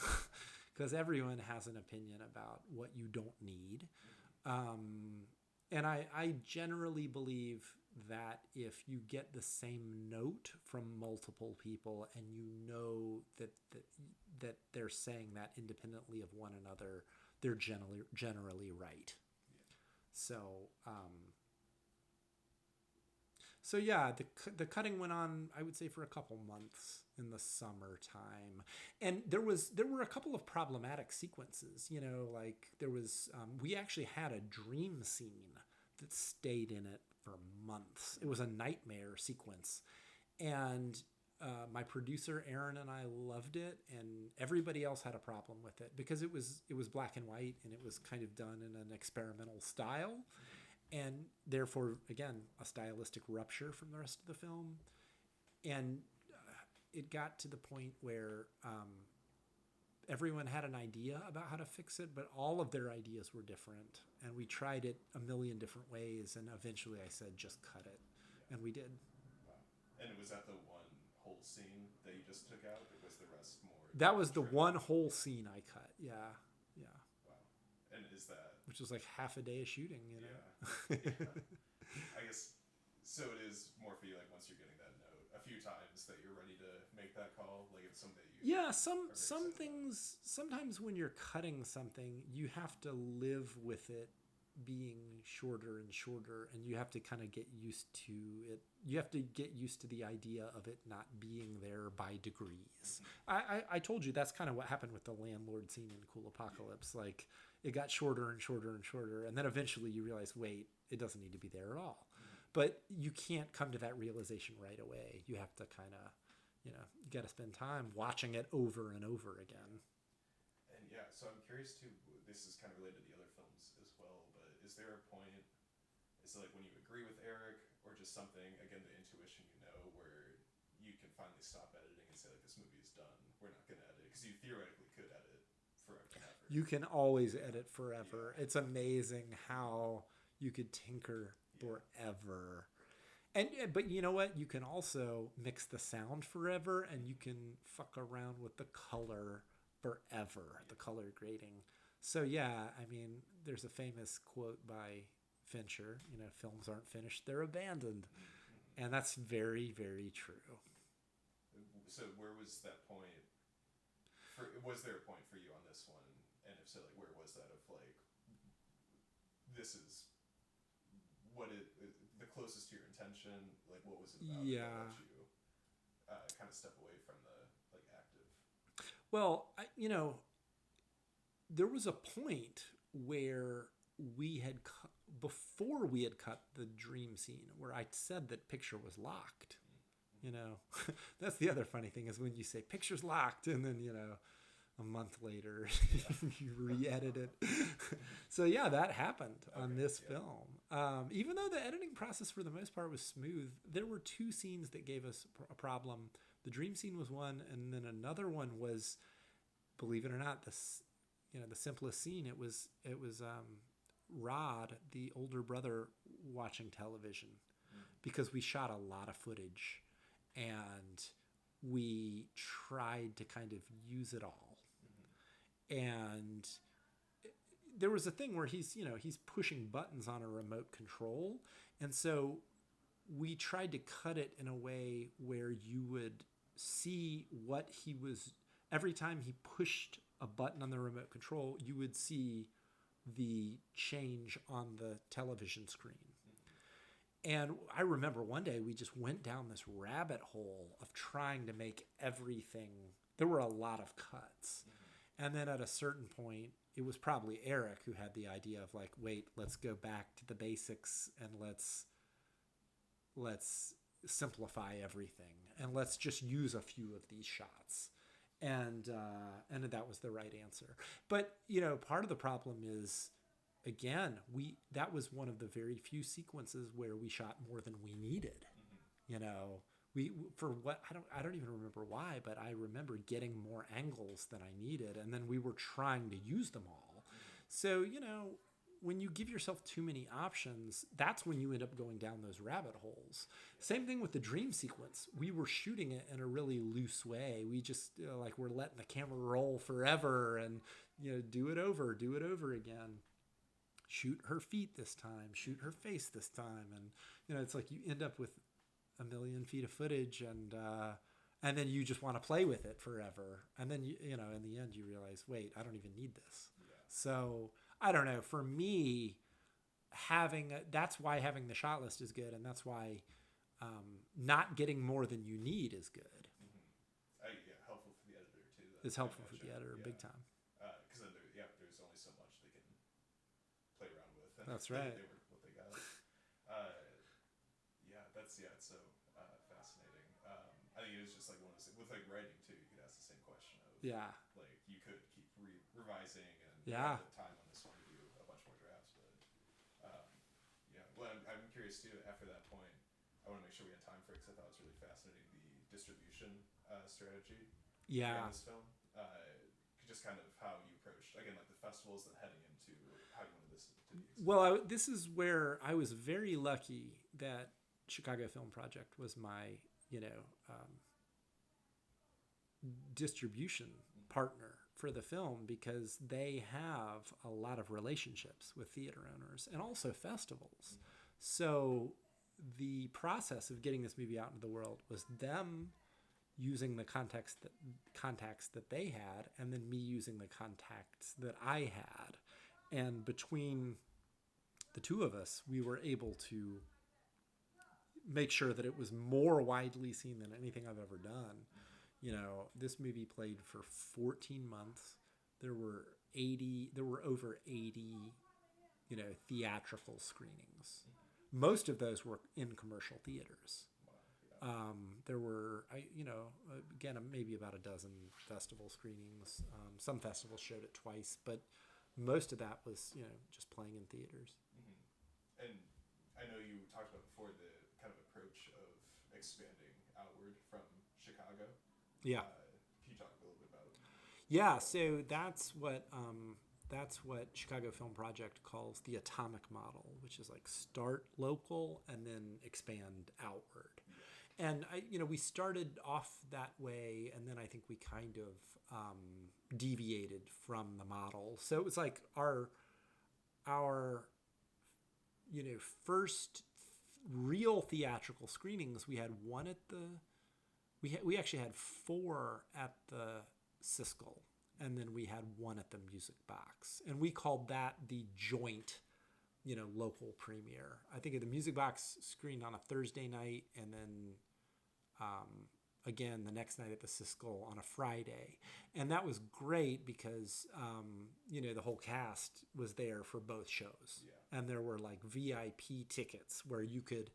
because everyone has an opinion about what you don't need. And I generally believe that if you get the same note from multiple people, and that they're saying that independently of one another, they're generally right. So yeah, the cutting went on, I would say, for a couple months in the summertime, and there were a couple of problematic sequences. Like there was, we actually had a dream scene that stayed in it for months. It was a nightmare sequence, and my producer Aaron and I loved it, and everybody else had a problem with it because it was black and white, and it was kind of done in an experimental style, and therefore, again, a stylistic rupture from the rest of the film. And it got to the point where everyone had an idea about how to fix it, but all of their ideas were different, and we tried it a million different ways, and eventually I said, just cut it. And we did. Wow. And was that the one whole scene that you just took out, or was the rest more? That was the one whole scene I cut. Yeah. Wow. And is that, which was like half a day of shooting, Yeah. I guess, so it is more for you, like, once you're getting that note a few times, that you're ready to make that call, like it's something you... Yeah, some things, sometimes when you're cutting something, you have to live with it being shorter and shorter, and you have to kind of get used to it. You have to get used to the idea of it not being there by degrees. I told you that's kind of what happened with the landlord scene in Cool Apocalypse. Like, it got shorter and shorter and shorter, and then eventually you realize, wait, it doesn't need to be there at all. But you can't come to that realization right away. You have to kind of, you got to spend time watching it over and over again. And yeah, so I'm curious too, this is kind of related to the other films as well, but is there a point, is it like when you agree with Eric, or just something, again, the intuition, where you can finally stop editing and say, like, this movie is done, we're not going to edit it, because you theoretically could edit forever and ever. You can always edit forever. Yeah. It's amazing how you could tinker forever. But you know what? You can also mix the sound forever, and you can fuck around with the color forever, the color grading. So yeah, I mean, there's a famous quote by Fincher, films aren't finished, they're abandoned. And that's very, very true. So where was that point? Was there a point for you on this one? And if so, like, where was that of, like, this is what it, the closest to your intention, like, what was it about that let you kind of step away from the, like, active? Well, there was a point where we had before we had cut the dream scene, where I said that picture was locked. That's the other funny thing, is when you say picture's locked, and then a month later you re-edit it. So yeah, that happened on this film. Even though the editing process for the most part was smooth, there were two scenes that gave us a problem. The dream scene was one, and then another one was, believe it or not, the simplest scene. It was Rod, the older brother, watching television, because we shot a lot of footage and we tried to kind of use it all. And there was a thing where he's pushing buttons on a remote control. And so we tried to cut it in a way where you would see what he was, every time he pushed a button on the remote control, you would see the change on the television screen. And I remember one day we just went down this rabbit hole of trying to make everything, there were a lot of cuts. And then at a certain point, it was probably Eric who had the idea of, like, wait, let's go back to the basics, and let's let's simplify everything and let's just use a few of these shots. And that was the right answer. But, part of the problem is, again, that was one of the very few sequences where we shot more than we needed. We, for what, I don't even remember why, but I remember getting more angles than I needed, and then we were trying to use them all. So, when you give yourself too many options, that's when you end up going down those rabbit holes. Same thing with the dream sequence. We were shooting it in a really loose way. We just, we're letting the camera roll forever and, do it over again. Shoot her feet this time, shoot her face this time. And, it's like you end up with a million feet of footage and then you just want to play with it forever. And then, in the end, you realize, wait, I don't even need this. Yeah. So I don't know. For me, that's why having the shot list is good, and that's why not getting more than you need is good. Helpful for the editor too. It's helpful for the editor, big time. Because there's only so much they can play around with. That's right. They work with what they got. It's so fascinating. I think it is just like one of those, with like writing too. You could ask the same question of like you could keep revising and have the time on this one to do a bunch more drafts. But well, I'm curious too. After that point, I want to make sure we had time for it because I thought it was really fascinating the distribution strategy. In this film, just kind of how you approached again like the festivals and heading into how you wanted this to be. Well, this is where I was very lucky that Chicago Film Project was my distribution partner for the film, because they have a lot of relationships with theater owners and also festivals. So the process of getting this movie out into the world was them using the contacts that they had, and then me using the contacts that I had. And between the two of us, we were able to make sure that it was more widely seen than anything I've ever done. This movie played for 14 months. There were over 80, theatrical screenings. Most of those were in commercial theaters. There were, again, maybe about a dozen festival screenings. Some festivals showed it twice, but most of that was, just playing in theaters. Mm-hmm. And I know you talked about before the kind of approach of expanding outward from Chicago. Yeah. Can you talk a little bit about it? Yeah, so that's what Chicago Film Project calls the atomic model, which is like start local and then expand outward. And we started off that way, and then I think we kind of deviated from the model. So it was like our first real theatrical screenings. We had one at we actually had 4 at the Siskel, and then we had one at the Music Box, and we called that the joint local premiere. I think the Music Box screened on a Thursday night, and then again the next night at the Siskel on a Friday. And that was great because the whole cast was there for both shows. Yeah. And there were like VIP tickets where you could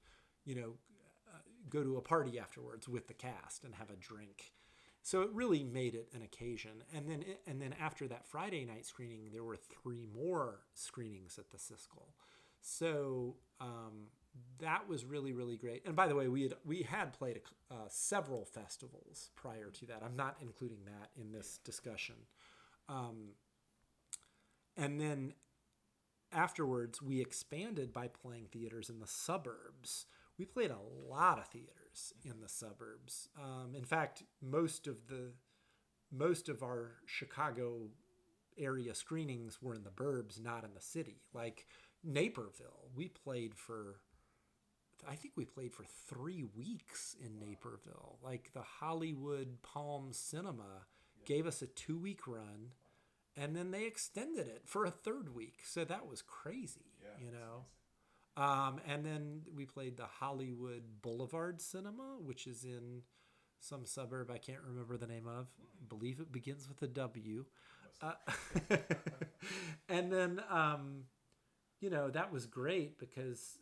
go to a party afterwards with the cast and have a drink. So it really made it an occasion. And then after that Friday night screening, there were 3 more screenings at the Siskel. So that was really, really great. And by the way, we had played several festivals prior to that. I'm not including that in this discussion. And then afterwards, we expanded by playing theaters in the suburbs. We played a lot of theaters in the suburbs. In fact, most of our Chicago area screenings were in the burbs, not in the city. Like Naperville, I think we played for 3 weeks in Naperville. Like the Hollywood Palm Cinema gave us a 2-week run, and then they extended it for a 3rd week. So that was crazy, And then we played the Hollywood Boulevard Cinema, which is in some suburb I can't remember the name of. I believe it begins with a W. And then, that was great because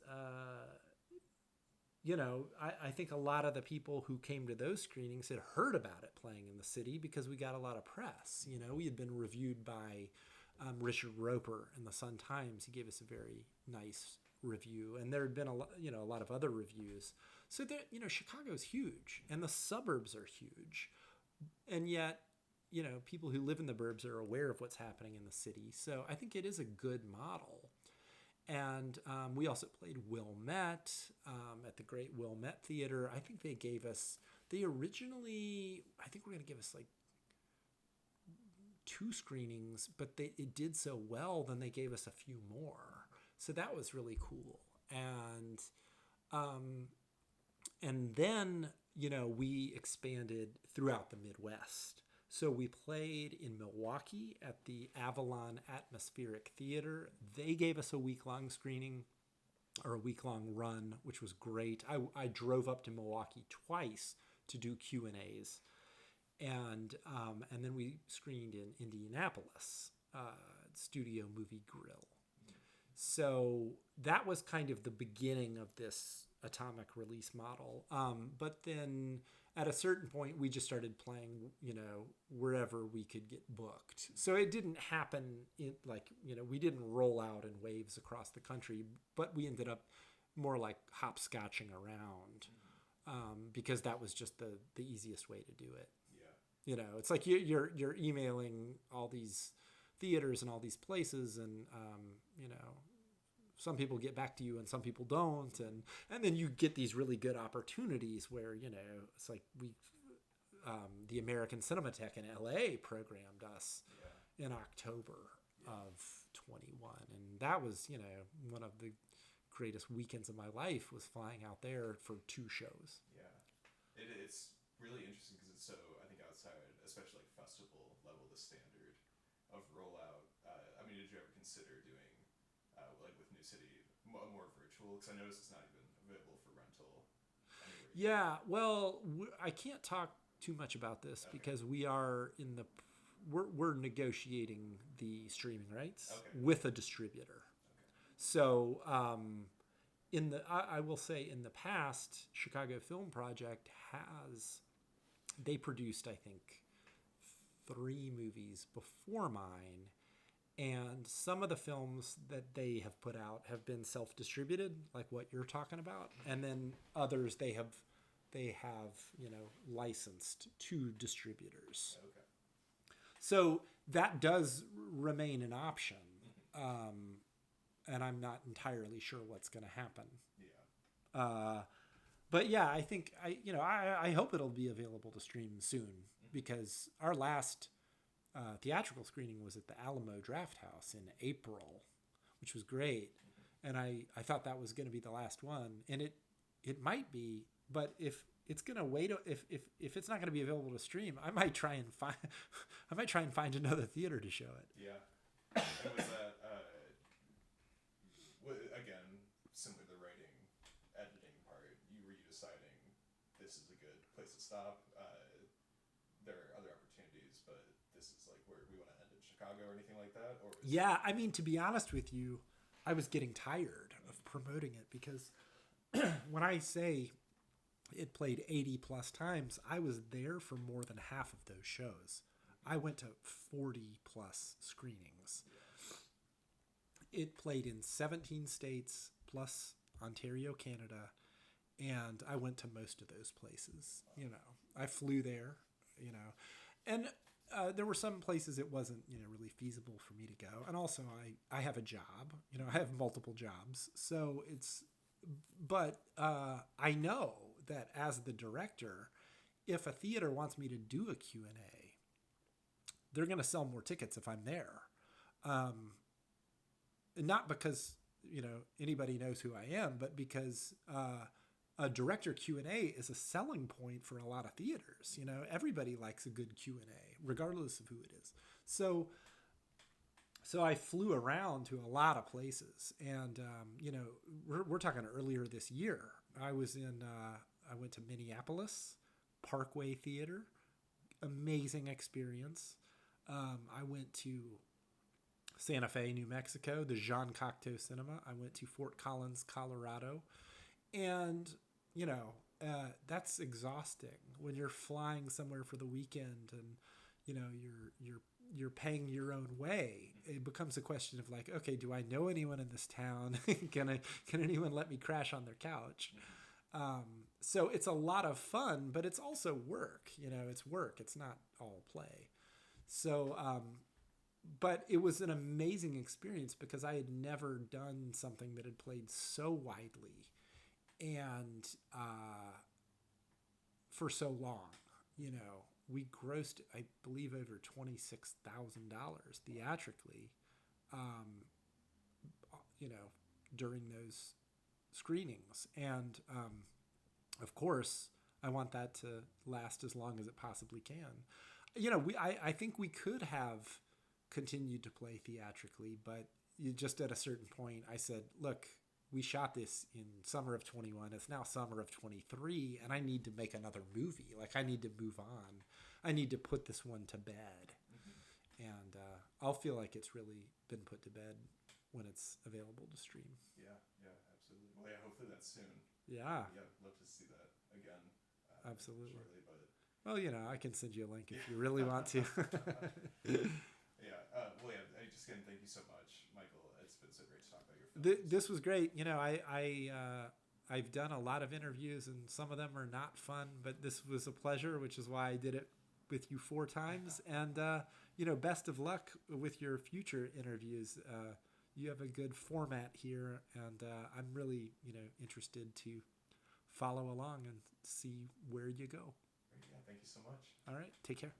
I think a lot of the people who came to those screenings had heard about it playing in the city because we got a lot of press. We had been reviewed by Richard Roper in the Sun-Times. He gave us a very nice review, and there had been a lot of other reviews. So that Chicago's huge, and the suburbs are huge, and yet people who live in the burbs are aware of what's happening in the city. So I think it is a good model. And we also played Wilmette at the Great Wilmette Theater. I think they originally, I think were going to give us like 2 screenings, but it did so well, then they gave us a few more. So that was really cool. And then, we expanded throughout the Midwest. So we played in Milwaukee at the Avalon Atmospheric Theater. They gave us a week-long screening, or a week-long run, which was great. I drove up to Milwaukee twice to do Q&As. And then we screened in Indianapolis, Studio Movie Grill. So that was kind of the beginning of this atomic release model. But then at a certain point, we just started playing, wherever we could get booked. So it didn't happen we didn't roll out in waves across the country, but we ended up more like hopscotching around because that was just the easiest way to do it. Yeah. It's like you're emailing all these theaters and all these places, and some people get back to you and some people don't, and then you get these really good opportunities where it's like the American Cinematheque in LA programmed us in October of 21, and that was one of the greatest weekends of my life, was flying out there for 2 shows. It's really interesting because it's so, I think, outside, especially like festival level, the standard of rollout. Did you ever consider doing like with New City more virtual? Because I noticed it's not even available for rental anywhere. Yeah, well, I can't talk too much about this because we are we're negotiating the streaming rights with a distributor. So I will say in the past, Chicago Film Project they produced, I think, 3 movies before mine. And some of the films that they have put out have been self-distributed, like what you're talking about. And then others they have licensed to distributors. Okay. So that does remain an option. And I'm not entirely sure what's going to happen. Yeah. But yeah, I think I hope it'll be available to stream soon, because our last theatrical screening was at the Alamo Drafthouse in April, which was great. And I thought that was going to be the last one, and it might be, but if it's going to wait, if it's not going to be available to stream, I might try and find another theater to show it. Yeah. And was that again, simply the writing, editing part? Were you deciding this is a good place to stop? There are other opportunities, but this is like where we want to end in Chicago or anything like that? Or to be honest with you, I was getting tired of promoting it, because when I say it played 80 plus times, I was there for more than half of those shows. I went to 40 plus screenings. It played in 17 states plus Ontario, Canada, and I went to most of those places. I flew there, and there were some places it wasn't, really feasible for me to go. And also I have a job, I have multiple jobs. So but I know that as the director, if a theater wants me to do a Q&A, they're going to sell more tickets if I'm there. Not because, anybody knows who I am, but because a director Q&A is a selling point for a lot of theaters. Everybody likes a good Q&A, regardless of who it is. So I flew around to a lot of places, and we're talking earlier this year. I went to Minneapolis, Parkway Theater, amazing experience. I went to Santa Fe, New Mexico, the Jean Cocteau Cinema. I went to Fort Collins, Colorado, and you know, that's exhausting when you're flying somewhere for the weekend and, you know, you're paying your own way. It becomes a question of like, okay, do I know anyone in this town? Can anyone let me crash on their couch? So it's a lot of fun, but it's also work. You know, it's work. It's not all play. So, but it was an amazing experience because I had never done something that had played so widely and for so long. You know, we grossed, I believe, over $26,000 theatrically, you know, during those screenings. And of course, I want that to last as long as it possibly can. You know, I think we could have continued to play theatrically, but just at a certain point, I said, look, we shot this in summer of 21. It's now summer of 23, and I need to make another movie. Like, I need to move on. I need to put this one to bed. And I'll feel like it's really been put to bed when it's available to stream. Yeah, absolutely. Well, yeah, hopefully that's soon. Yeah. Yeah, I'd love to see that again. Absolutely. Shortly, but... Well, you know, I can send you a link if you really want to. Yeah. Well, yeah. Just again, thank you so much, Michael. It's been so great to talk about your films. This was great. You know, I've done a lot of interviews, and some of them are not fun, but this was a pleasure, which is why I did it with you 4 times. And you know, best of luck with your future interviews. You have a good format here, and I'm really, you know, interested to follow along and see where you go. Yeah, thank you so much. All right, take care.